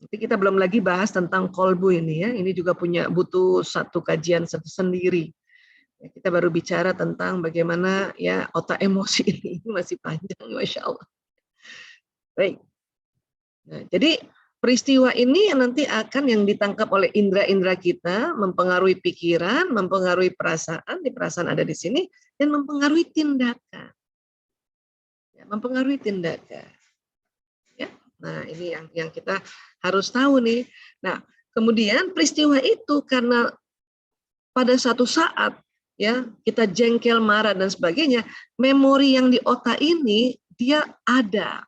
Nanti kita belum lagi bahas tentang kolbu ini ya, ini juga butuh satu kajian sendiri. Kita baru bicara tentang bagaimana ya otak emosi ini masih panjang, Masya Allah. Baik. Nah, jadi peristiwa ini nanti akan yang ditangkap oleh indera-indera kita, mempengaruhi pikiran, mempengaruhi perasaan, di perasaan ada di sini, dan mempengaruhi tindakan. Ya, mempengaruhi tindakan. Ya. Nah, ini yang kita harus tahu nih. Nah, kemudian peristiwa itu karena pada satu saat ya kita jengkel, marah dan sebagainya, memori yang di otak ini dia ada,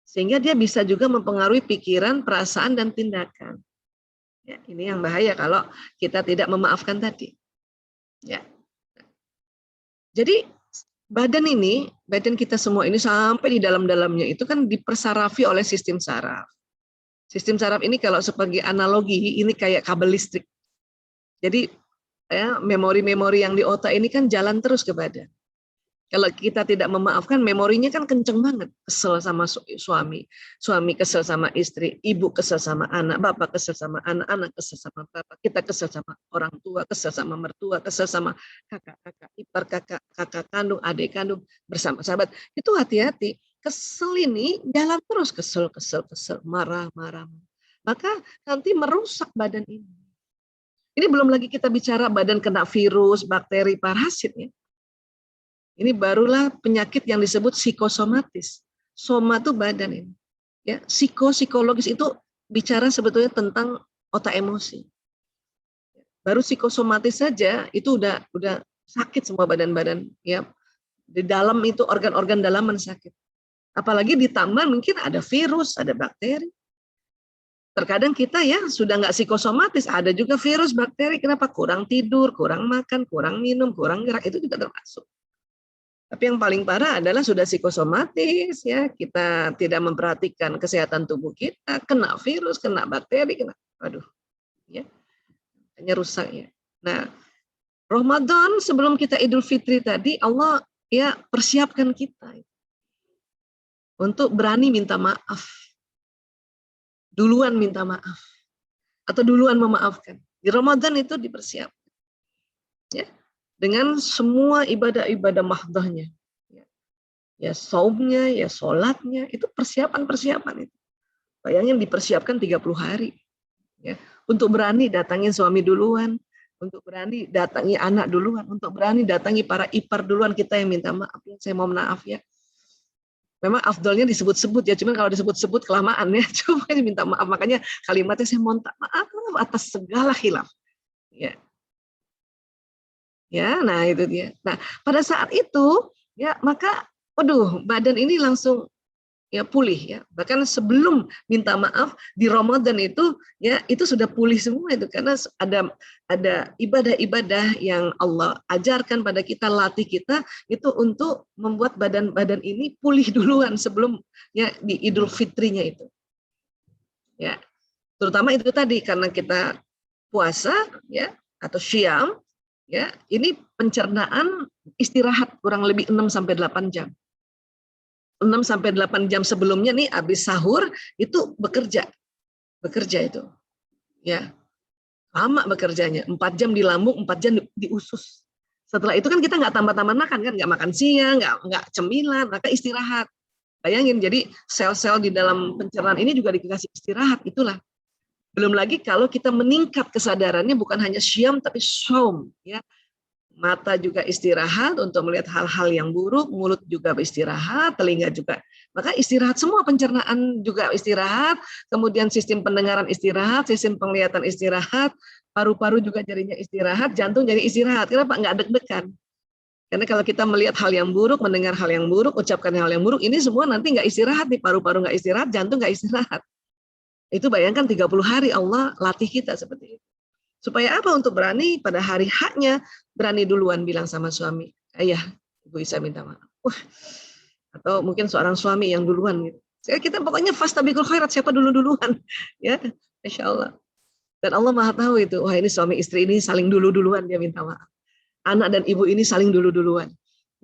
sehingga dia bisa juga mempengaruhi pikiran, perasaan dan tindakan. Ya, ini yang bahaya kalau kita tidak memaafkan tadi. Ya, jadi badan kita semua ini sampai di dalam-dalamnya itu kan dipersarafi oleh sistem saraf. Sistem saraf ini kalau sebagai analogi ini kayak kabel listrik. Jadi ya, memori-memori yang di otak ini kan jalan terus ke badan. Kalau kita tidak memaafkan, memorinya kan kenceng banget. Kesel sama suami kesel sama istri, ibu kesel sama anak, bapak kesel sama anak, anak kesel sama bapak, kita kesel sama orang tua, kesel sama mertua, kesel sama kakak ipar, kakak kandung, adik kandung, bersama sahabat. Itu hati-hati. Kesel ini jalan terus, kesel, marah. Maka nanti merusak badan ini. Ini belum lagi kita bicara badan kena virus, bakteri, parasit ya. Ini barulah penyakit yang disebut psikosomatis. Soma itu badan ini. Ya, psikologis itu bicara sebetulnya tentang otak emosi. Baru psikosomatis saja itu udah sakit semua badan-badan ya. Di dalam itu organ-organ dalaman sakit. Apalagi ditambah mungkin ada virus, ada bakteri. Terkadang kita ya sudah nggak psikosomatis, ada juga virus, bakteri. Kenapa? Kurang tidur, kurang makan, kurang minum, kurang gerak, itu juga termasuk. Tapi yang paling parah adalah sudah psikosomatis, ya kita tidak memperhatikan kesehatan tubuh kita, kena virus, kena bakteri, ya, hanya rusak ya. Nah, Ramadan sebelum kita Idul Fitri tadi, Allah ya persiapkan kita untuk berani minta maaf. Duluan minta maaf atau duluan memaafkan. Di Ramadan itu dipersiapkan. Ya, dengan semua ibadah-ibadah mahdahnya. Ya saumnya, ya sholatnya, itu persiapan itu. Bayangin dipersiapkan 30 hari. Ya, untuk berani datangin suami duluan, untuk berani datangi anak duluan, untuk berani datangi para ipar duluan, kita yang minta maaf. Saya mau maaf ya. Memang afdolnya disebut-sebut ya, cuman kalau disebut-sebut kelamaan ya, coba minta maaf. Makanya kalimatnya saya mohon maaf atas segala khilaf. Ya. Ya, nah itu dia. Nah, pada saat itu ya maka badan ini langsung ya pulih ya. Bahkan sebelum minta maaf di Ramadan itu ya itu sudah pulih semua itu karena ada ibadah-ibadah yang Allah ajarkan pada kita, latih kita itu untuk membuat badan ini pulih duluan sebelum ya di Idul Fitrinya itu. Ya. Terutama itu tadi karena kita puasa ya atau syam ya, ini pencernaan istirahat kurang lebih 6 sampai 8 jam. 6-8 jam sebelumnya nih habis sahur itu bekerja itu, ya lama bekerjanya, 4 jam di lambung, 4 jam di usus. Setelah itu kan kita nggak tambah-tambah makan kan, nggak makan siang, nggak cemilan, maka istirahat. Bayangin, jadi sel-sel di dalam pencernaan ini juga dikasih istirahat, itulah. Belum lagi kalau kita meningkat kesadarannya bukan hanya syam tapi shaum, ya. Mata juga istirahat untuk melihat hal-hal yang buruk, mulut juga beristirahat, telinga juga. Maka istirahat semua, pencernaan juga istirahat, kemudian sistem pendengaran istirahat, sistem penglihatan istirahat, paru-paru juga jadinya istirahat, jantung jadi istirahat. Kenapa? Nggak deg-degan. Karena kalau kita melihat hal yang buruk, mendengar hal yang buruk, ucapkan hal yang buruk, ini semua nanti nggak istirahat, di paru-paru nggak istirahat, jantung nggak istirahat. Itu bayangkan 30 hari Allah latih kita seperti itu. Supaya apa? Untuk berani pada hari haknya, berani duluan bilang sama suami, ayah, ibu Isa minta maaf. Wah, atau mungkin seorang suami yang duluan gitu. Kita pokoknya fastabiqul khairat, siapa duluan, ya, insya Allah. Dan Allah Maha tahu itu. Wah, ini suami istri ini saling duluan dia minta maaf. Anak dan ibu ini saling duluan,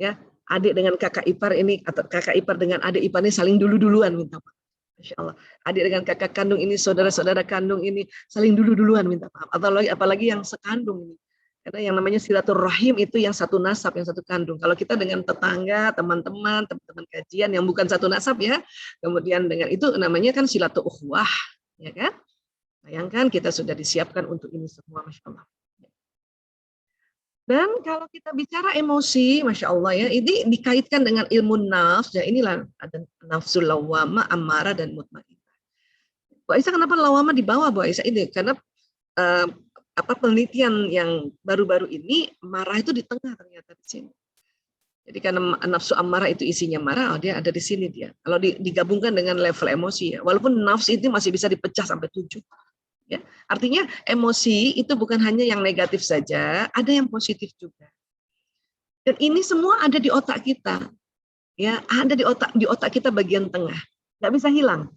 ya. Adik dengan kakak ipar ini atau kakak ipar dengan adik ipar ini saling duluan minta maaf. Masya Allah. Adik dengan kakak kandung ini, saudara-saudara kandung ini saling duluan minta maaf. Atau apalagi yang sekandung ini. Karena yang namanya silaturahim itu yang satu nasab, yang satu kandung. Kalau kita dengan tetangga, teman-teman kajian yang bukan satu nasab ya, kemudian dengan itu namanya kan silaturahwah, ya kan? Bayangkan kita sudah disiapkan untuk ini semua, Masya Allah. Dan kalau kita bicara emosi, Masya Allah ya, ini dikaitkan dengan ilmu nafs, ya inilah ada nafsul lawwamah, ammarah, dan mutmainnah. Bu Aisyah, kenapa lawwamah di bawah, Bu Aisyah? Ini karena penelitian yang baru-baru ini, marah itu di tengah ternyata di sini. Jadi karena nafsu ammarah itu isinya marah, dia ada di sini dia. Kalau digabungkan dengan level emosi, ya, walaupun nafs itu masih bisa dipecah sampai 7. Ya, artinya emosi itu bukan hanya yang negatif saja, ada yang positif juga. Dan ini semua ada di otak kita, ya, ada di otak kita bagian tengah, nggak bisa hilang.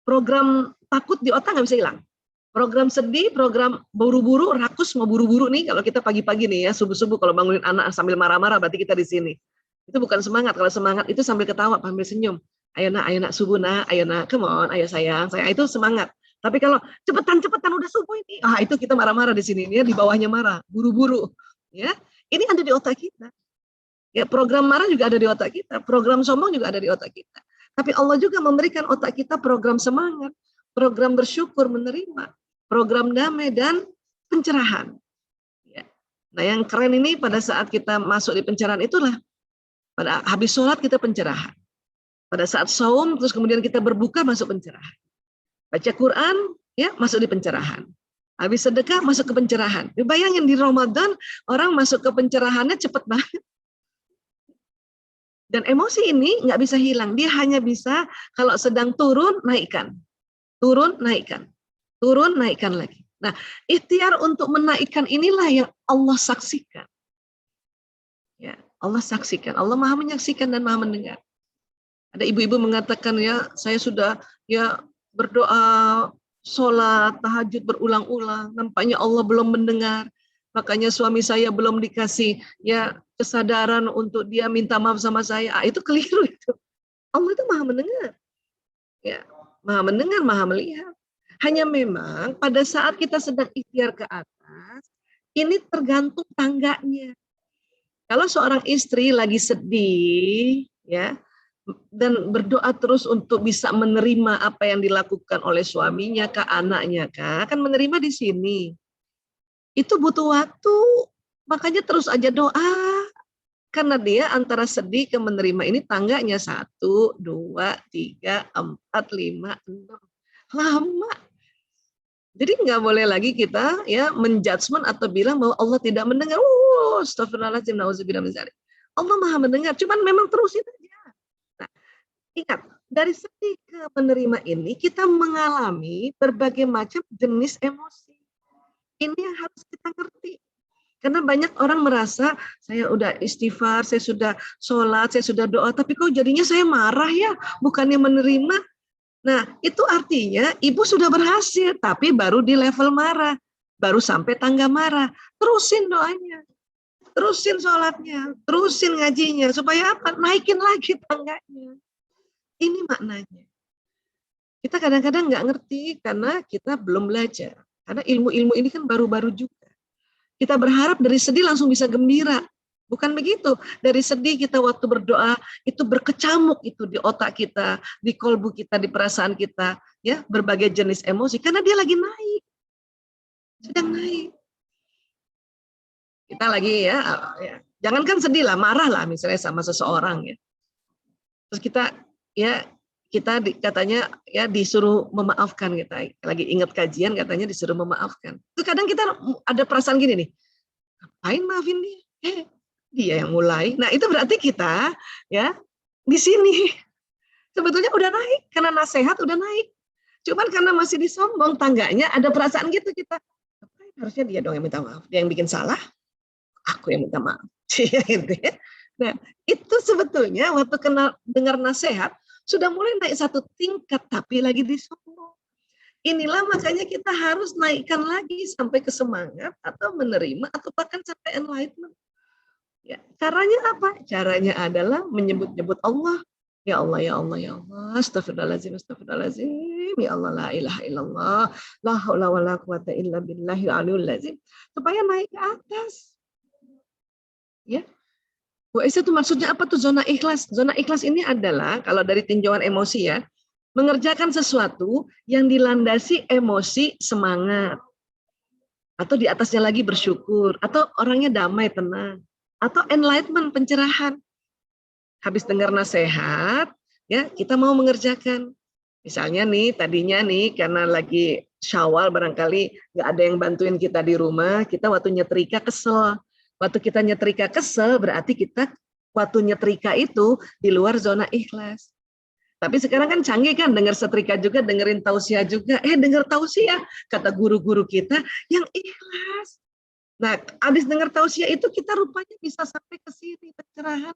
Program takut di otak nggak bisa hilang. Program sedih, program buru-buru, rakus mau buru-buru nih. Kalau kita pagi-pagi nih ya, subuh-subuh kalau bangunin anak sambil marah-marah, berarti kita di sini. Itu bukan semangat. Kalau semangat itu sambil ketawa, sambil senyum. Ayo nak subuh nak, ayo nak, come on, ayo sayang, itu semangat. Tapi kalau cepetan udah subuh ini, itu kita marah-marah di sini, ya, di bawahnya marah, buru-buru, ya. Ini ada di otak kita. Ya, program marah juga ada di otak kita, program sombong juga ada di otak kita. Tapi Allah juga memberikan otak kita program semangat, program bersyukur, menerima, program damai dan pencerahan. Ya. Nah, yang keren ini pada saat kita masuk di pencerahan itulah, pada habis sholat kita pencerahan. Pada saat saum, terus kemudian kita berbuka masuk pencerahan. Baca Quran, ya, masuk di pencerahan. Habis sedekah, masuk ke pencerahan. Bayangin di Ramadan, orang masuk ke pencerahannya cepat banget. Dan emosi ini nggak bisa hilang. Dia hanya bisa kalau sedang turun, naikkan. Turun, naikkan. Turun, naikkan lagi. Nah, ikhtiar untuk menaikkan inilah yang Allah saksikan. Ya, Allah saksikan. Allah Maha menyaksikan dan Maha mendengar. Ada ibu-ibu mengatakan, ya, saya sudah ya berdoa, sholat, tahajud berulang-ulang, nampaknya Allah belum mendengar. Makanya suami saya belum dikasih ya kesadaran untuk dia minta maaf sama saya. Itu keliru itu. Allah itu Maha mendengar. Ya, Maha mendengar, Maha melihat. Hanya memang pada saat kita sedang ikhtiar ke atas, ini tergantung tangganya. Kalau seorang istri lagi sedih, ya, dan berdoa terus untuk bisa menerima apa yang dilakukan oleh suaminya ke anaknya, akan menerima di sini. Itu butuh waktu, makanya terus aja doa. Karena dia antara sedih ke menerima ini tangganya 1, 2, 3, 4, 5, 6. Lama. Jadi nggak boleh lagi kita ya menjudgment atau bilang bahwa Allah tidak mendengar. Astagfirullahaladzim, na'udzubillah min dzalik. Allah Maha mendengar, cuman memang terusin aja. Nah, ingat, dari sedih ke menerima ini kita mengalami berbagai macam jenis emosi. Ini yang harus kita ngerti. Karena banyak orang merasa saya udah istighfar, saya sudah sholat, saya sudah doa, tapi kok jadinya saya marah ya, bukannya menerima. Nah, itu artinya ibu sudah berhasil, tapi baru di level marah, baru sampai tangga marah. Terusin doanya, terusin sholatnya, terusin ngajinya, supaya apa? Naikin lagi tangganya. Ini maknanya. Kita kadang-kadang nggak ngerti karena kita belum belajar. Karena ilmu-ilmu ini kan baru-baru juga. Kita berharap dari sedih langsung bisa gembira. Bukan begitu. Dari sedih kita waktu berdoa itu berkecamuk itu di otak kita, di kolbu kita, di perasaan kita, ya, berbagai jenis emosi karena dia lagi naik. Sedang naik. Kita lagi ya. Jangankan sedih lah, marah lah misalnya sama seseorang ya. Terus kita katanya ya disuruh memaafkan, kita lagi ingat kajian katanya disuruh memaafkan. Terus kadang kita ada perasaan gini nih, ngapain maafin dia? Dia yang mulai. Nah itu berarti kita ya di sini sebetulnya udah naik karena nasihat udah naik. Cuman karena masih disombong tangganya ada perasaan gitu kita. Harusnya dia dong yang minta maaf. Dia yang bikin salah, aku yang minta maaf. Gitu ya. Nah itu sebetulnya waktu dengar nasihat sudah mulai naik satu tingkat tapi lagi disombong. Inilah makanya kita harus naikkan lagi sampai ke semangat atau menerima atau bahkan sampai enlightenment. Ya, caranya apa? Caranya adalah menyebut-nyebut Allah. Ya Allah, ya Allah, ya Allah. Astagfirullahaladzim, astagfirullahaladzim. Ya Allah, la ilaha illallah. La haula wa la quwata illa billahil aliyul azim. Supaya naik ke atas. Ya. Itu maksudnya apa tuh zona ikhlas? Zona ikhlas ini adalah kalau dari tinjauan emosi ya, mengerjakan sesuatu yang dilandasi emosi semangat. Atau di atasnya lagi bersyukur, atau orangnya damai, tenang, atau enlightenment, pencerahan. Habis dengar nasihat, ya kita mau mengerjakan. Misalnya nih, tadinya nih karena lagi Syawal barangkali nggak ada yang bantuin kita di rumah, kita waktu nyetrika kesel. Waktu kita nyetrika kesel, berarti kita waktu nyetrika itu di luar zona ikhlas. Tapi sekarang kan canggih kan, dengar setrika juga, dengerin tausiah juga. Dengar tausiah, kata guru-guru kita, yang ikhlas. Nah, habis dengar tausiah itu kita rupanya bisa sampai ke sini, pencerahan.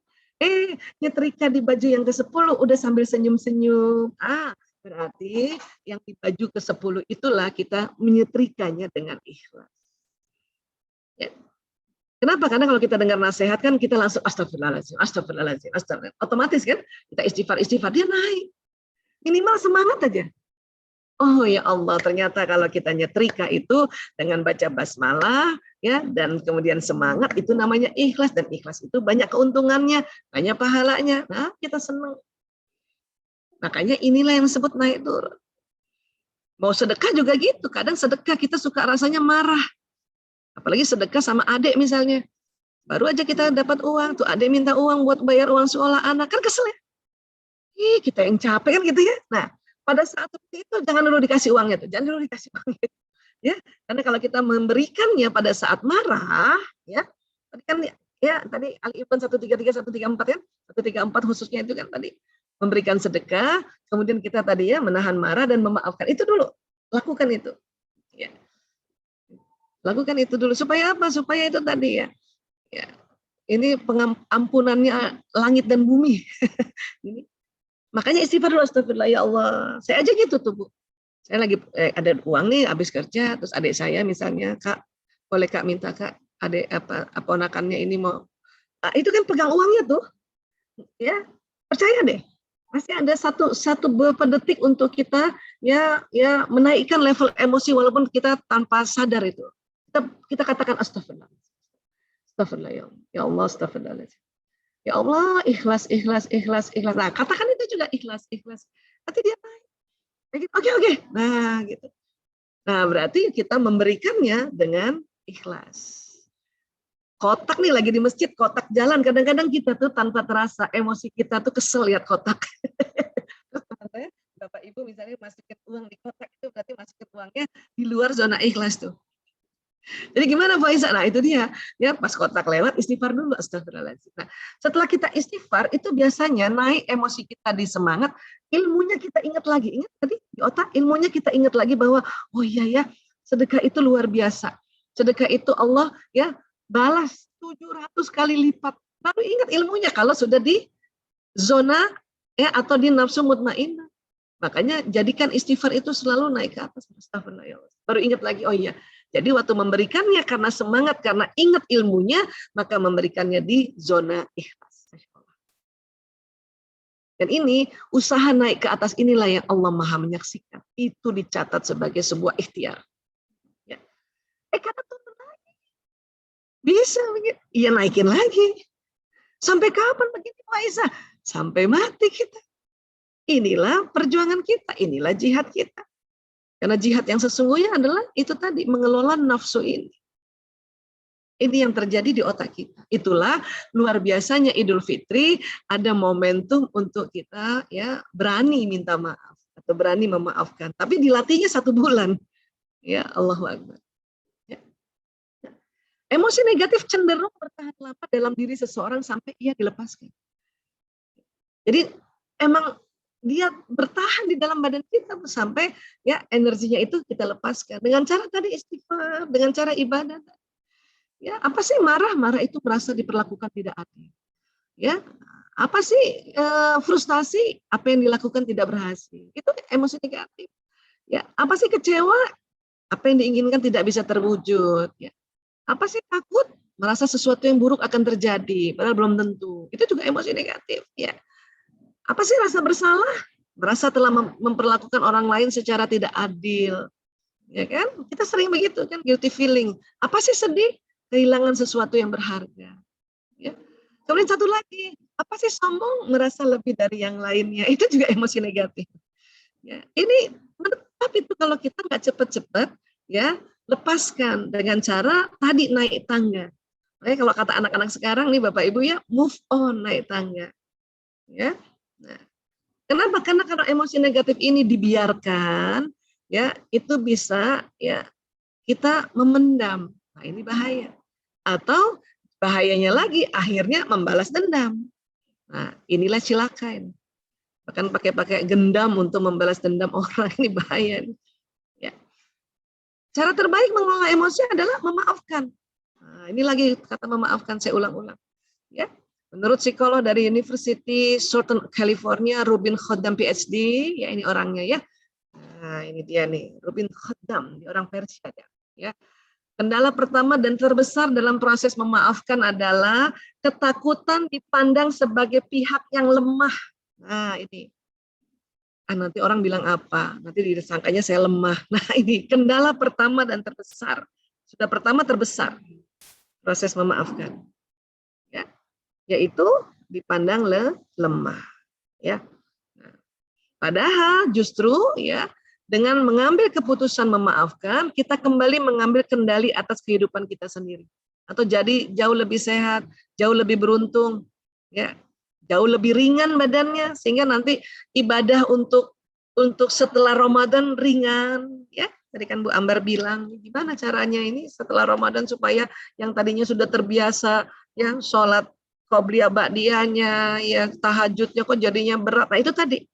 Nyetrika di baju yang ke-10 udah sambil senyum-senyum. Berarti yang di baju ke-10 itulah kita menyetrikanya dengan ikhlas. Ya. Kenapa? Karena kalau kita dengar nasihat kan kita langsung astagfirullahaladzim, astagfirullahaladzim, astagfirullahaladzim. Otomatis kan kita istighfar, dia naik. Minimal semangat aja. Oh ya Allah, ternyata kalau kita nyetrika itu dengan baca basmalah ya dan kemudian semangat itu namanya ikhlas, dan ikhlas itu banyak keuntungannya, banyak pahalanya. Nah, kita senang. Makanya inilah yang disebut naik turun. Mau sedekah juga gitu, kadang sedekah kita suka rasanya marah. Apalagi sedekah sama adik misalnya. Baru aja kita dapat uang, tuh adik minta uang buat bayar uang sekolah anak, kan kesel ya. Kita yang capek kan gitu ya. Nah, pada saat itu jangan dulu dikasih uangnya tuh, jangan dulu dikasih uangnya. Ya, karena kalau kita memberikannya pada saat marah, ya, tadi kan ya tadi Al-Imran 133 134 kan, 134 khususnya itu kan tadi memberikan sedekah, kemudian kita tadi ya menahan marah dan memaafkan. Itu dulu, lakukan itu. Ya. Lakukan itu dulu supaya apa? Supaya itu tadi ya. Ya. Ini pengampunannya langit dan bumi. Ini makanya istighfar dulu, astagfirullah ya Allah. Saya aja gitu tuh Bu. Saya lagi ada uang nih habis kerja, terus adik saya misalnya, Kak, boleh Kak minta Kak, adik apa ponakannya ini mau, itu kan pegang uangnya tuh, ya percaya deh, masih ada satu beberapa detik untuk kita ya menaikkan level emosi walaupun kita tanpa sadar itu. Kita katakan astagfirullah, astagfirullah ya Allah, astagfirullah. Ya Allah, ikhlas, ikhlas, ikhlas, ikhlas. Nah, katakan itu juga ikhlas, ikhlas. Nanti dia naik. Oke. Nah, gitu. Nah, berarti kita memberikannya dengan ikhlas. Kotak nih lagi di masjid, kotak jalan. Kadang-kadang kita tuh tanpa terasa, emosi kita tuh kesel lihat kotak. Terus teman-teman, Bapak Ibu misalnya masukin uang di kotak, itu berarti masukin uangnya di luar zona ikhlas tuh. Jadi gimana Pak Isa? Nah itu dia, ya pas kotak lewat istighfar dulu, astagfirullahaladzim. Nah setelah kita istighfar itu biasanya naik emosi kita di semangat, ilmunya kita ingat lagi, ingat tadi di otak ilmunya kita ingat lagi bahwa oh iya ya sedekah itu luar biasa, sedekah itu Allah ya balas 700 kali lipat. Baru ingat ilmunya kalau sudah di zona ya atau di nafsu mutmainnah. Makanya jadikan istighfar itu selalu naik ke atas, astagfirullah. Baru ingat lagi oh iya. Jadi waktu memberikannya karena semangat, karena ingat ilmunya, maka memberikannya di zona ikhlas. Dan ini usaha naik ke atas inilah yang Allah Maha menyaksikan. Itu dicatat sebagai sebuah ikhtiar. Ya. Karena turun lagi. Bisa begitu. Iya naikin lagi. Sampai kapan begitu Aisyah? Sampai mati kita. Inilah perjuangan kita. Inilah jihad kita. Karena jihad yang sesungguhnya adalah itu tadi, mengelola nafsu ini. Ini yang terjadi di otak kita. Itulah luar biasanya Idul Fitri, ada momentum untuk kita ya berani minta maaf atau berani memaafkan. Tapi dilatihnya 1 bulan. Ya Allahu Akbar. Ya. Emosi negatif cenderung bertahan lama dalam diri seseorang sampai ia dilepaskan. Jadi emang dia bertahan di dalam badan kita sampai ya energinya itu kita lepaskan dengan cara tadi istighfar, dengan cara ibadah. Ya, apa sih marah? Marah itu merasa diperlakukan tidak adil. Ya, apa sih frustasi? Apa yang dilakukan tidak berhasil. Itu emosi negatif. Ya, apa sih kecewa? Apa yang diinginkan tidak bisa terwujud. Ya, apa sih takut? Merasa sesuatu yang buruk akan terjadi, padahal belum tentu. Itu juga emosi negatif. Ya, apa sih rasa bersalah? Merasa telah memperlakukan orang lain secara tidak adil. Ya kan? Kita sering begitu kan, guilty feeling. Apa sih sedih? Kehilangan sesuatu yang berharga. Ya. Kemudian satu lagi, apa sih sombong? Merasa lebih dari yang lainnya. Itu juga emosi negatif. Ya. Ini menetap itu kalau kita nggak cepat-cepat, ya lepaskan dengan cara tadi naik tangga. Kalau kata anak-anak sekarang nih Bapak Ibu ya, move on, naik tangga. Ya. Nah, kenapa? Karena kalau emosi negatif ini dibiarkan, ya itu bisa ya kita memendam. Nah, ini bahaya. Atau bahayanya lagi akhirnya membalas dendam. Nah, inilah cilaka ini. Bahkan pakai gendam untuk membalas dendam orang, ini bahaya. Ya. Cara terbaik mengelola emosi adalah memaafkan. Nah, ini lagi kata memaafkan, saya ulang-ulang. Ya. Menurut psikolog dari University Southern California, Rubin Khaddam PhD, ya ini orangnya ya. Nah, ini dia nih, Rubin Khaddam, dia orang Persia ya. Kendala pertama dan terbesar dalam proses memaafkan adalah ketakutan dipandang sebagai pihak yang lemah. Nah ini, nanti orang bilang apa? Nanti disangkanya saya lemah. Nah ini kendala pertama dan terbesar. Sudah pertama terbesar proses memaafkan, ya, yaitu dipandang lemah. Ya. Nah, padahal justru ya. Dengan mengambil keputusan memaafkan, kita kembali mengambil kendali atas kehidupan kita sendiri. Atau jadi jauh lebih sehat, jauh lebih beruntung, ya, jauh lebih ringan badannya, sehingga nanti ibadah untuk setelah Ramadan ringan, ya. Tadi kan Bu Ambar bilang, gimana caranya ini setelah Ramadan supaya yang tadinya sudah terbiasa, ya, sholat qobliyah ba'diyahnya, ya, tahajudnya kok jadinya berat. Nah itu tadi.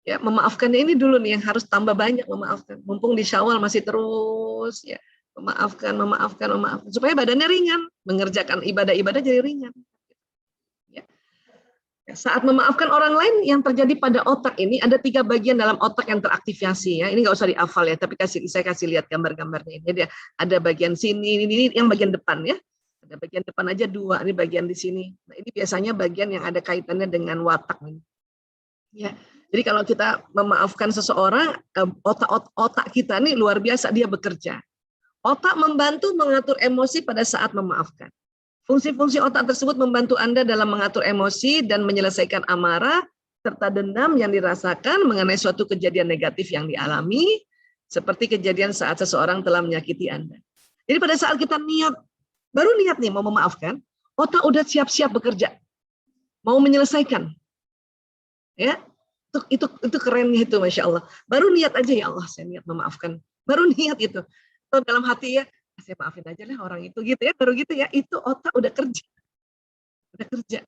Ya, memaafkannya ini dulu nih yang harus tambah banyak memaafkan. Mumpung di Syawal masih terus ya, memaafkan supaya badannya ringan, mengerjakan ibadah-ibadah jadi ringan. Ya. Saat memaafkan orang lain yang terjadi pada otak ini ada 3 bagian dalam otak yang teraktivasi ya. Ini nggak usah dihafal ya, tapi saya kasih lihat gambar-gambarnya. Jadi ada bagian sini, ini yang bagian depan ya. Ada bagian depan aja 2, ini bagian di sini. Nah, ini biasanya bagian yang ada kaitannya dengan watak ini. Ya. Jadi kalau kita memaafkan seseorang, otak kita nih luar biasa dia bekerja. Otak membantu mengatur emosi pada saat memaafkan. Fungsi-fungsi otak tersebut membantu Anda dalam mengatur emosi dan menyelesaikan amarah serta dendam yang dirasakan mengenai suatu kejadian negatif yang dialami, seperti kejadian saat seseorang telah menyakiti Anda. Jadi pada saat kita baru niat nih mau memaafkan, otak udah siap-siap bekerja, mau menyelesaikan. Ya. Itu kerennya itu, Masya Allah. Baru niat aja, ya Allah saya niat memaafkan. Baru niat itu. Atau dalam hati ya, saya maafin aja lah orang itu gitu ya. Baru gitu ya, itu otak udah kerja. Udah kerja.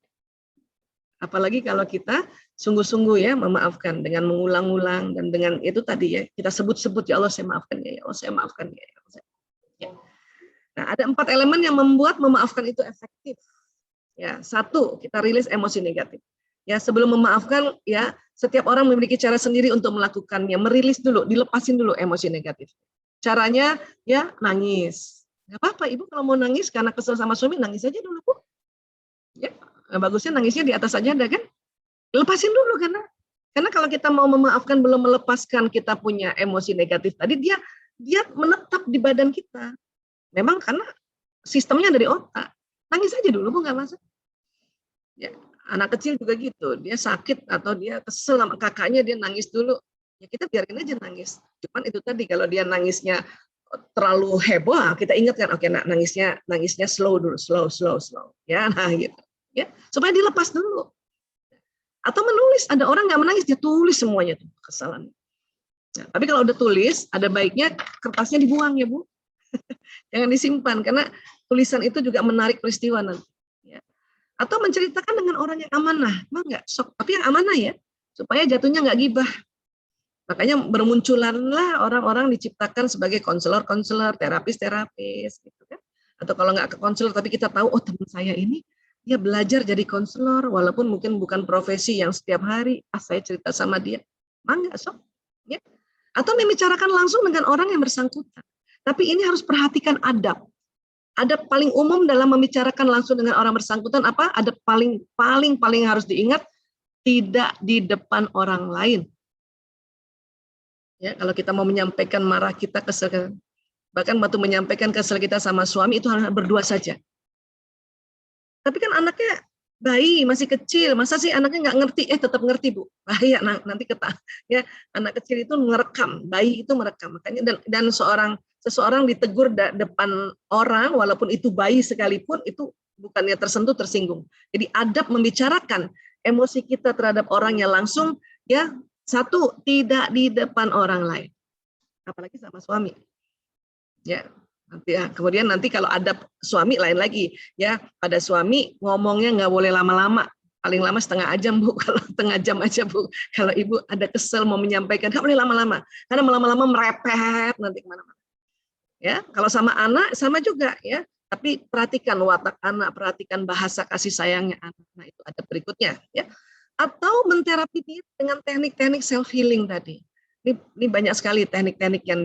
Apalagi kalau kita sungguh-sungguh ya memaafkan dengan mengulang-ulang dan dengan itu tadi ya, kita sebut-sebut ya Allah saya maafkan ya Allah saya maafkan ya Allah. Ya. Nah, ada 4 elemen yang membuat memaafkan itu efektif. Ya, 1, kita rilis emosi negatif. Ya, sebelum memaafkan ya, setiap orang memiliki cara sendiri untuk melakukannya, merilis dulu, dilepasin dulu emosi negatif. Caranya ya nangis. Enggak apa-apa Ibu kalau mau nangis karena kesel sama suami, nangis aja dulu Bu. Ya, bagusnya nangisnya di atas sajadah kan? Lepasin dulu, karena kalau kita mau memaafkan belum melepaskan kita punya emosi negatif tadi, dia menetap di badan kita. Memang karena sistemnya dari otak. Nangis aja dulu, Bu, nggak masalah. Ya, anak kecil juga gitu, dia sakit atau dia kesel sama kakaknya, dia nangis dulu. Ya kita biarin aja nangis. Cuman itu tadi, kalau dia nangisnya terlalu heboh, kita ingatkan, oke, nangisnya slow dulu, slow. Ya, nah gitu. Ya, supaya dilepas dulu. Atau menulis, ada orang nggak menangis, dia tulis semuanya tuh kesalahan. Nah, tapi kalau udah tulis, ada baiknya kertasnya dibuang ya, Bu. Jangan disimpan, karena tulisan itu juga menarik peristiwa nanti. Ya. Atau menceritakan dengan orang yang amanah, emang nggak sok, tapi yang amanah ya, supaya jatuhnya nggak gibah. Makanya bermunculanlah orang-orang diciptakan sebagai konselor, terapis, gitu kan. Atau kalau nggak ke konselor, tapi kita tahu, oh teman saya ini dia belajar jadi konselor, walaupun mungkin bukan profesi yang setiap hari, saya cerita sama dia, enggak sok. Ya. Atau membicarakan langsung dengan orang yang bersangkutan. Tapi ini harus perhatikan adab. Adab paling umum dalam membicarakan langsung dengan orang bersangkutan apa? Adab paling harus diingat, tidak di depan orang lain. Ya, kalau kita mau menyampaikan marah kita, kesel, bahkan waktu menyampaikan kesel kita sama suami itu harus berdua saja. Tapi kan anaknya bayi, masih kecil, masa sih anaknya nggak ngerti? Tetap ngerti, Bu. Bahaya nanti ya, anak kecil itu merekam, bayi itu merekam. Makanya dan seseorang ditegur depan orang, walaupun itu bayi sekalipun, itu bukannya tersentuh, tersinggung. Jadi adab membicarakan emosi kita terhadap orangnya langsung, ya, satu, tidak di depan orang lain, apalagi sama suami. Ya. Kemudian nanti kalau ada suami lain lagi, ya, pada suami ngomongnya nggak boleh lama-lama, paling lama setengah jam, Bu. Kalau setengah jam aja, Bu. Kalau ibu ada kesel mau menyampaikan, nggak boleh lama-lama, karena lama-lama merepet nanti kemana-mana. Ya, kalau sama anak sama juga, ya. Tapi perhatikan watak anak, perhatikan bahasa kasih sayangnya anak. Nah itu ada berikutnya, ya. Atau menterapi diri dengan teknik-teknik self healing tadi. Ini banyak sekali teknik-teknik yang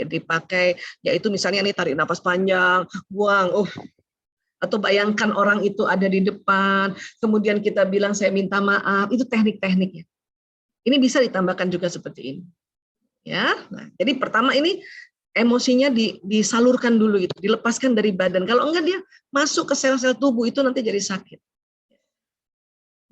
dipakai, yaitu misalnya nih tarik nafas panjang, buang, atau bayangkan orang itu ada di depan, kemudian kita bilang saya minta maaf, itu teknik-tekniknya. Ini bisa ditambahkan juga seperti ini. Ya, nah, jadi pertama ini emosinya disalurkan dulu gitu, dilepaskan dari badan. Kalau enggak dia masuk ke sel-sel tubuh itu nanti jadi sakit.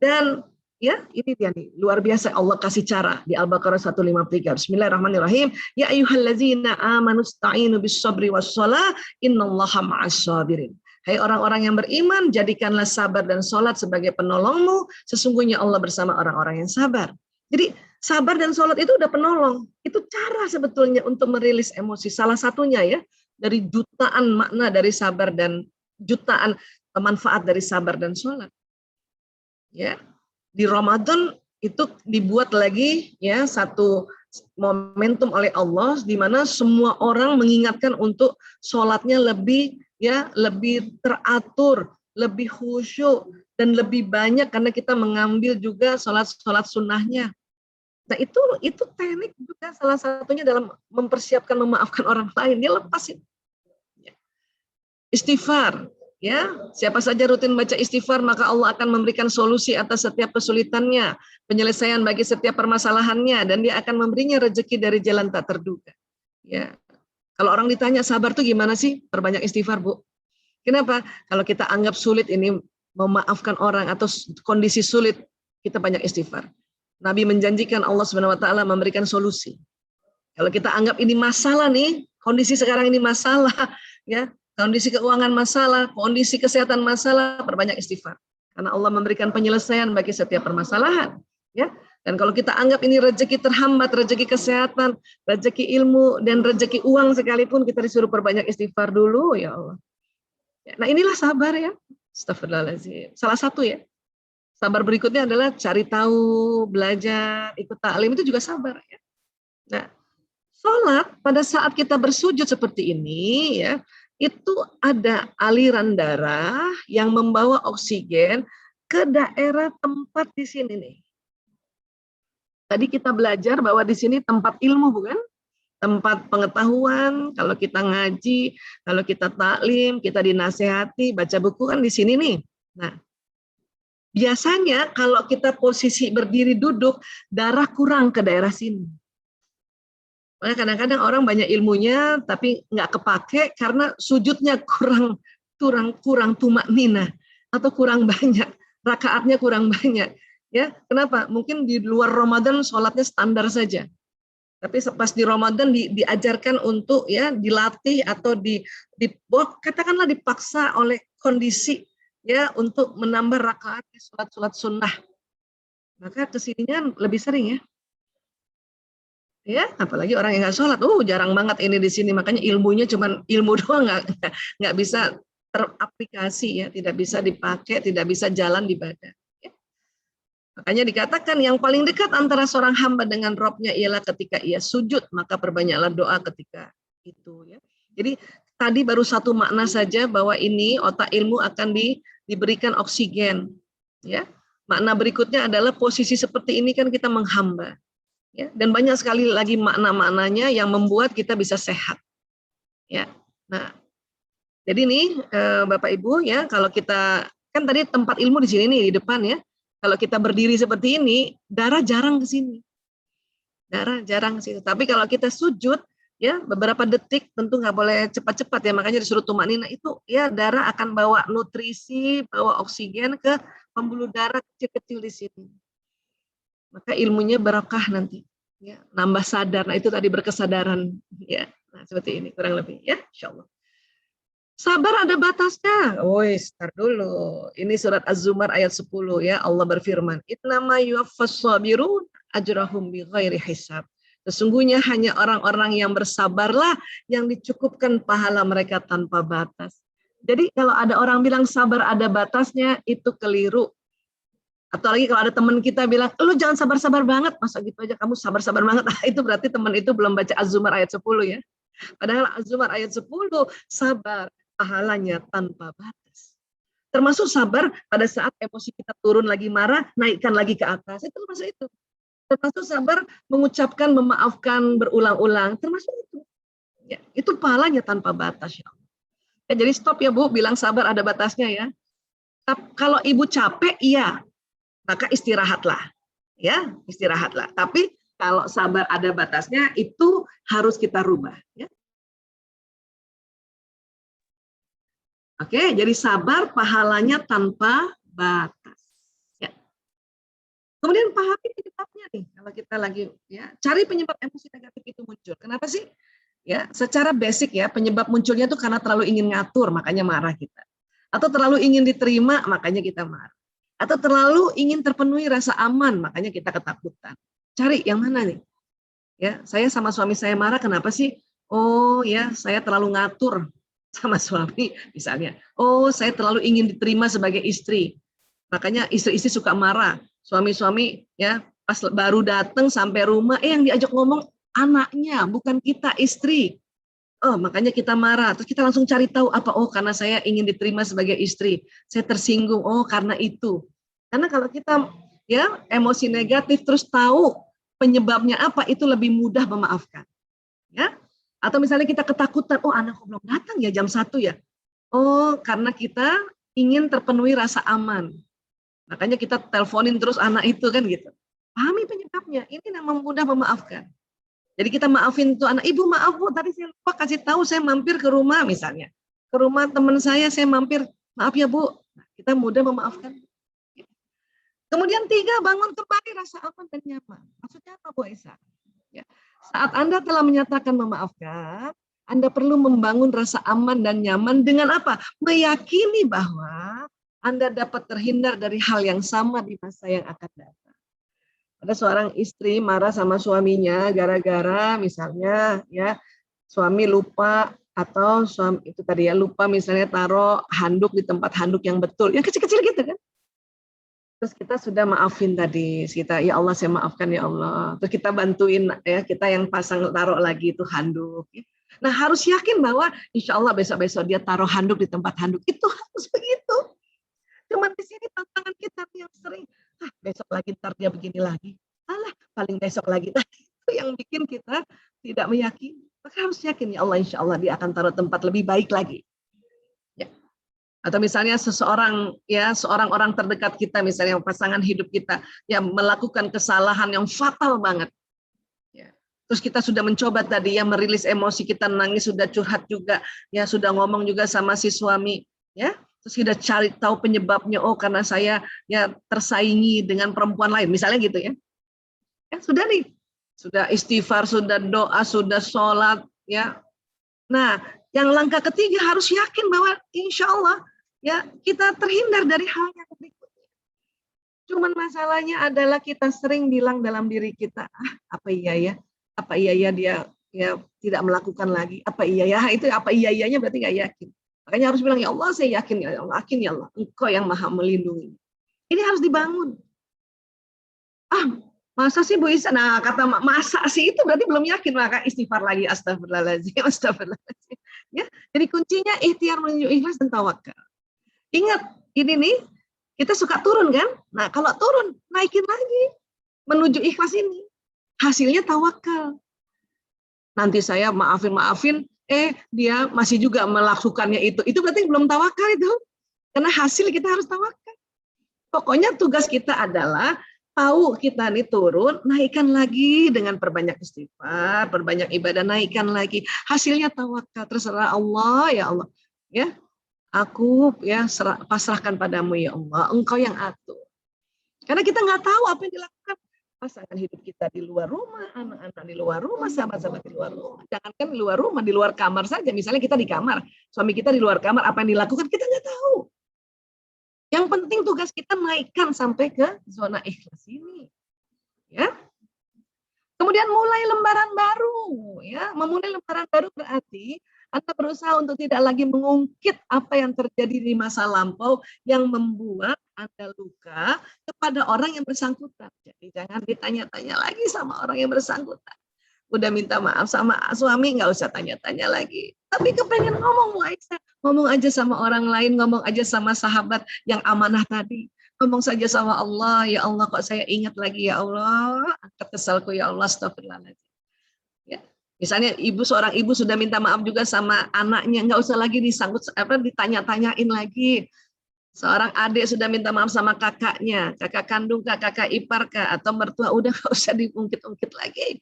Dan ya, ini dia nih, luar biasa Allah kasih cara di Al-Baqarah 153. Bismillahirrahmanirrahim. Ya ayyuhallazina amanu sta'inu bis-sabri was-shalah innallaha ma'as-sabirin. Hai orang-orang yang beriman, jadikanlah sabar dan sholat sebagai penolongmu. Sesungguhnya Allah bersama orang-orang yang sabar. Jadi sabar dan sholat itu udah penolong. Itu cara sebetulnya untuk merilis emosi. Salah satunya ya, dari jutaan makna dari sabar dan jutaan manfaat dari sabar dan sholat. Ya, di Ramadan itu dibuat lagi ya satu momentum oleh Allah di mana semua orang mengingatkan untuk sholatnya lebih teratur, lebih khusyuk dan lebih banyak karena kita mengambil juga sholat sunnahnya. Nah itu teknik juga salah satunya dalam mempersiapkan memaafkan orang lain, dia lepasin. Istighfar. Ya, siapa saja rutin baca istighfar maka Allah akan memberikan solusi atas setiap kesulitannya, penyelesaian bagi setiap permasalahannya, dan dia akan memberinya rezeki dari jalan tak terduga. Ya, kalau orang ditanya sabar tuh gimana sih? Perbanyak istighfar, Bu. Kenapa? Kalau kita anggap sulit ini memaafkan orang atau kondisi sulit, kita banyak istighfar. Nabi menjanjikan Allah SWT memberikan solusi. Kalau kita anggap ini masalah nih, kondisi sekarang ini masalah, ya. Kondisi keuangan masalah, kondisi kesehatan masalah, perbanyak istighfar. Karena Allah memberikan penyelesaian bagi setiap permasalahan. Ya. Dan kalau kita anggap ini rezeki terhambat, rezeki kesehatan, rezeki ilmu, dan rezeki uang sekalipun, kita disuruh perbanyak istighfar dulu, ya Allah. Nah inilah sabar ya. Astagfirullahaladzim. Salah satu ya. Sabar berikutnya adalah cari tahu, belajar, ikut taklim, itu juga sabar ya. Nah, sholat pada saat kita bersujud seperti ini ya, itu ada aliran darah yang membawa oksigen ke daerah tempat di sini nih. Tadi kita belajar bahwa di sini tempat ilmu, bukan? Tempat pengetahuan, kalau kita ngaji, kalau kita taklim, kita dinasehati, baca buku kan di sini nih. Nah, Biasanya kalau kita posisi berdiri duduk, darah kurang ke daerah sini. Makanya kadang-kadang orang banyak ilmunya tapi nggak kepake karena sujudnya kurang tumak nina atau kurang banyak, rakaatnya kurang banyak. Ya, kenapa? Mungkin di luar Ramadan sholatnya standar saja. Tapi pas di Ramadan diajarkan untuk ya dilatih atau katakanlah dipaksa oleh kondisi ya untuk menambah rakaat di sholat sunnah. Maka kesininya lebih sering ya. Ya, apalagi orang yang nggak sholat, jarang banget ini di sini. Makanya ilmunya cuma ilmu doang, nggak bisa teraplikasi ya, tidak bisa dipakai, tidak bisa jalan di badan. Ya. Makanya dikatakan yang paling dekat antara seorang hamba dengan Robnya ialah ketika ia sujud, maka perbanyaklah doa ketika itu. Ya. Jadi tadi baru satu makna saja bahwa ini otak ilmu akan diberikan oksigen. Ya. Makna berikutnya adalah posisi seperti ini kan kita menghamba. Ya, dan banyak sekali lagi makna-maknanya yang membuat kita bisa sehat. Ya, nah, jadi nih Bapak Ibu ya, kalau kita kan tadi tempat ilmu di sini nih di depan ya. Kalau kita berdiri seperti ini, darah jarang ke sini. Darah jarang ke situ. Tapi kalau kita sujud ya beberapa detik, tentu nggak boleh cepat-cepat ya, makanya disuruh tumanina itu ya darah akan bawa nutrisi, bawa oksigen ke pembuluh darah kecil-kecil di sini. Maka ilmunya barokah nanti ya, nambah sadar. Nah itu tadi berkesadaran ya. Nah seperti ini kurang lebih ya, insyaallah. Sabar ada batasnya. Woi, start dulu. Ini surat Az-Zumar ayat 10 ya. Allah berfirman, "Innama yuwaffas sabirun ajrahum bighairi hisab." Sesungguhnya hanya orang-orang yang bersabarlah yang dicukupkan pahala mereka tanpa batas. Jadi kalau ada orang bilang sabar ada batasnya, itu keliru. Atau lagi kalau ada teman kita bilang, lu jangan sabar-sabar banget, masa gitu aja kamu sabar-sabar banget, itu berarti teman itu belum baca Az-Zumar ayat 10 ya. Padahal Az-Zumar ayat 10, sabar pahalanya tanpa batas. Termasuk sabar pada saat emosi kita turun lagi marah, naikkan lagi ke atas, itu termasuk itu. Termasuk sabar mengucapkan, memaafkan berulang-ulang, termasuk itu. Ya, itu pahalanya tanpa batas ya. Ya, jadi stop ya Bu, bilang sabar ada batasnya ya. Kalau ibu capek, iya, maka istirahatlah, ya istirahatlah. Tapi kalau sabar ada batasnya, itu harus kita rubah. Ya. Oke, jadi sabar pahalanya tanpa batas. Ya. Kemudian pahami penyebabnya nih, kalau kita lagi ya cari penyebab emosi negatif itu muncul. Kenapa sih? Ya, secara basic ya penyebab munculnya itu karena terlalu ingin ngatur, makanya marah kita. Atau terlalu ingin diterima, makanya kita marah. Atau terlalu ingin terpenuhi rasa aman, makanya kita ketakutan. Cari yang mana nih? Ya, saya sama suami saya marah, kenapa sih? Oh ya, saya terlalu ngatur sama suami misalnya. Oh, saya terlalu ingin diterima sebagai istri. Makanya istri-istri suka marah. Suami-suami ya, pas baru datang sampai rumah, yang diajak ngomong anaknya, bukan kita istri. Oh, makanya kita marah. Terus kita langsung cari tahu apa? Oh, karena saya ingin diterima sebagai istri. Saya tersinggung. Oh, karena itu. Karena kalau kita ya emosi negatif terus tahu penyebabnya apa, itu lebih mudah memaafkan. Ya. Atau misalnya kita ketakutan, oh anakku belum datang ya jam 1 ya. Oh, karena kita ingin terpenuhi rasa aman. Makanya kita teleponin terus anak itu kan gitu. Pahami penyebabnya. Ini yang mudah memaafkan. Jadi kita maafin tuh anak, ibu maaf Bu, tadi saya lupa kasih tahu saya mampir ke rumah misalnya. Ke rumah teman saya mampir, maaf ya Bu. Nah, kita mudah memaafkan. Kemudian 3, bangun kembali rasa aman dan nyaman. Maksudnya apa Bu Aisyah? Ya. Saat Anda telah menyatakan memaafkan, Anda perlu membangun rasa aman dan nyaman dengan apa? Meyakini bahwa Anda dapat terhindar dari hal yang sama di masa yang akan datang. Ada seorang istri marah sama suaminya gara-gara misalnya ya suami lupa atau suami itu tadi ya lupa misalnya taruh handuk di tempat handuk yang betul, yang kecil-kecil gitu kan. Terus kita sudah maafin tadi, kita ya Allah saya maafkan ya Allah. Terus kita bantuin ya kita yang pasang taruh lagi itu handuk. Ya. Nah harus yakin bahwa insya Allah besok-besok dia taruh handuk di tempat handuk itu harus begitu. Cuman di sini tantangan kita yang sering, besok lagi ntar dia begini lagi. Alah, paling besok lagi. Nah, itu yang bikin kita tidak meyakini. Maka harus yakin ya Allah insya Allah dia akan taruh tempat lebih baik lagi. Ya. Atau misalnya seorang orang terdekat kita, misalnya pasangan hidup kita yang melakukan kesalahan yang fatal banget. Ya. Terus kita sudah mencoba tadi ya merilis emosi, kita nangis, sudah curhat juga, ya sudah ngomong juga sama si suami, ya. Terus kita cari tahu penyebabnya, oh karena saya ya tersaingi dengan perempuan lain, misalnya gitu ya. Ya sudah nih, sudah istighfar, sudah doa, sudah sholat, ya. Nah, yang langkah ketiga harus yakin bahwa insya Allah ya kita terhindar dari hal yang berikutnya. Cuman masalahnya adalah kita sering bilang dalam diri kita, apa iya ya dia ya tidak melakukan lagi, apa iya ya, itu apa iyanya berarti nggak yakin. Makanya harus bilang, ya Allah saya yakin ya Allah, yakin ya Allah, Engkau yang maha melindungi. Ini harus dibangun. Masa sih Bu Isa? Nah, kata masa sih itu berarti belum yakin, maka istighfar lagi, astagfirullahaladzim, astagfirullahaladzim. Ya, jadi kuncinya ikhtiar menuju ikhlas dan tawakal. Ingat, ini nih kita suka turun kan? Nah, kalau turun naikin lagi menuju ikhlas ini. Hasilnya tawakal. Nanti saya maafin, dia masih juga melakukannya itu. Itu berarti belum tawakal itu. Karena hasil kita harus tawakal. Pokoknya tugas kita adalah tahu kita nih turun, naikkan lagi dengan perbanyak istighfar, perbanyak ibadah, naikkan lagi. Hasilnya tawakal, terserah Allah ya Allah. Ya, aku ya pasrahkan padamu ya Allah, Engkau yang atur. Karena kita nggak tahu apa yang dilakukan pasangan hidup kita di luar rumah, anak-anak di luar rumah, sahabat-sahabat di luar rumah. Jangankan di luar rumah, di luar kamar saja. Misalnya kita di kamar, suami kita di luar kamar, apa yang dilakukan kita nggak tahu. Yang penting tugas kita naikkan sampai ke zona ikhlas ini. Ya. Kemudian mulai lembaran baru, ya. Memulai lembaran baru berarti Anda berusaha untuk tidak lagi mengungkit apa yang terjadi di masa lampau yang membuat Anda luka kepada orang yang bersangkutan. Jadi jangan ditanya-tanya lagi sama orang yang bersangkutan. Udah minta maaf sama suami, nggak usah tanya-tanya lagi. Tapi kepengen ngomong Bu Aisyah, ngomong aja sama orang lain, ngomong aja sama sahabat yang amanah tadi. Ngomong saja sama Allah, ya Allah kok saya ingat lagi ya Allah, angkat kesalku ya Allah, astagfirullahaladzim. Ya. Misalnya seorang ibu sudah minta maaf juga sama anaknya, nggak usah lagi ditanya-tanyain lagi. Seorang adik sudah minta maaf sama kakaknya, kakak kandung kak, kakak ipar kak, atau mertua, udah nggak usah diungkit-ungkit lagi.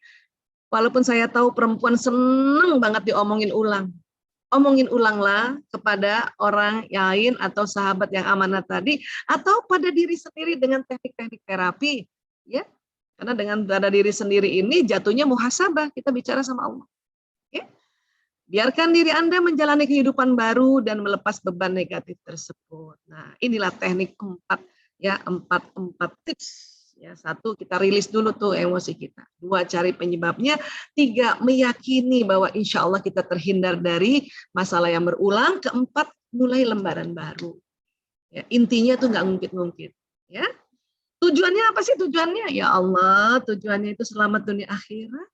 Walaupun saya tahu perempuan seneng banget diomongin ulang. Omongin ulanglah kepada orang lain atau sahabat yang amanah tadi, atau pada diri sendiri dengan teknik-teknik terapi. Ya, karena dengan pada diri sendiri ini jatuhnya muhasabah, kita bicara sama Allah. Ya. Biarkan diri Anda menjalani kehidupan baru dan melepas beban negatif tersebut. Nah, inilah teknik 4 tips. Ya, 1, kita rilis dulu tuh emosi kita. 2, cari penyebabnya. 3, meyakini bahwa insya Allah kita terhindar dari masalah yang berulang. 4, mulai lembaran baru. Ya, intinya tuh nggak ngungkit-ngungkit. Ya. Tujuannya apa sih tujuannya? Ya Allah, tujuannya itu selamat dunia akhirat.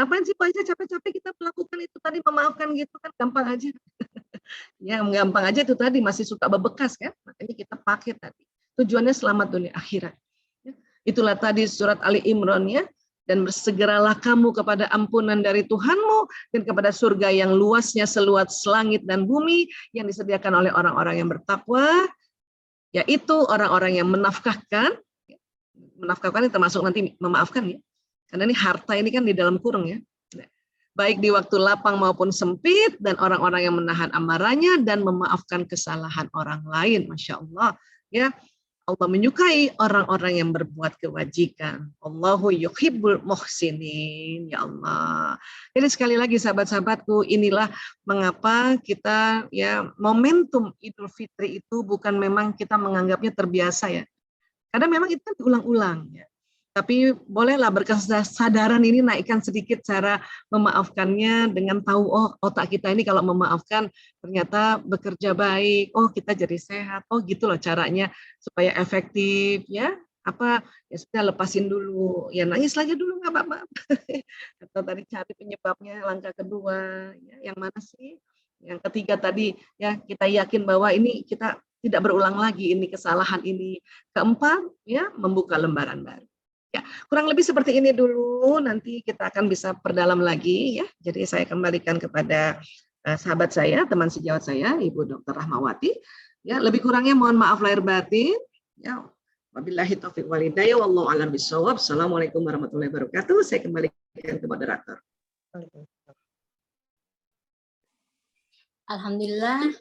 Ngapain sih Pak Aisyah capek-capek kita melakukan itu tadi, memaafkan gitu kan gampang aja. Ya, gampang aja itu tadi, masih suka bebekas kan. Makanya kita pakai tadi. Tujuannya selamat dunia akhirat. Itulah tadi surat Ali Imran ya. Dan bersegeralah kamu kepada ampunan dari Tuhanmu dan kepada surga yang luasnya seluas langit dan bumi yang disediakan oleh orang-orang yang bertakwa, yaitu orang-orang yang menafkahkan. Menafkahkan ini termasuk nanti memaafkan ya. Karena ini harta ini kan di dalam kurung ya. Baik di waktu lapang maupun sempit, dan orang-orang yang menahan amarahnya dan memaafkan kesalahan orang lain. Masya Allah ya. Allah menyukai orang-orang yang berbuat kebajikan. Allahu yuhibbul muhsinin. Ya Allah. Jadi sekali lagi sahabat-sahabatku, inilah mengapa kita ya momentum Idul Fitri itu bukan memang kita menganggapnya terbiasa ya. Karena memang itu kan diulang-ulang ya. Tapi bolehlah berkesadaran ini naikkan sedikit cara memaafkannya dengan tahu, oh otak kita ini kalau memaafkan ternyata bekerja baik, oh kita jadi sehat, oh gitu loh caranya supaya efektif ya. Apa ya sudah lepasin dulu, ya nangis lagi dulu nggak apa-apa. Atau tadi cari penyebabnya, langkah kedua, ya, yang mana sih? Yang ketiga tadi ya kita yakin bahwa ini kita tidak berulang lagi ini kesalahan ini. Keempat ya membuka lembaran baru. Ya, kurang lebih seperti ini dulu, nanti kita akan bisa perdalam lagi ya. Jadi saya kembalikan kepada sahabat saya, teman sejawat saya, Ibu Dr. Rahmawati. Ya, lebih kurangnya mohon maaf lahir batin. Ya, wabillahi taufiq wal hidayah, wallahu a'lam bishawab. Assalamualaikum warahmatullahi wabarakatuh. Saya kembalikan ke moderator. Alhamdulillah,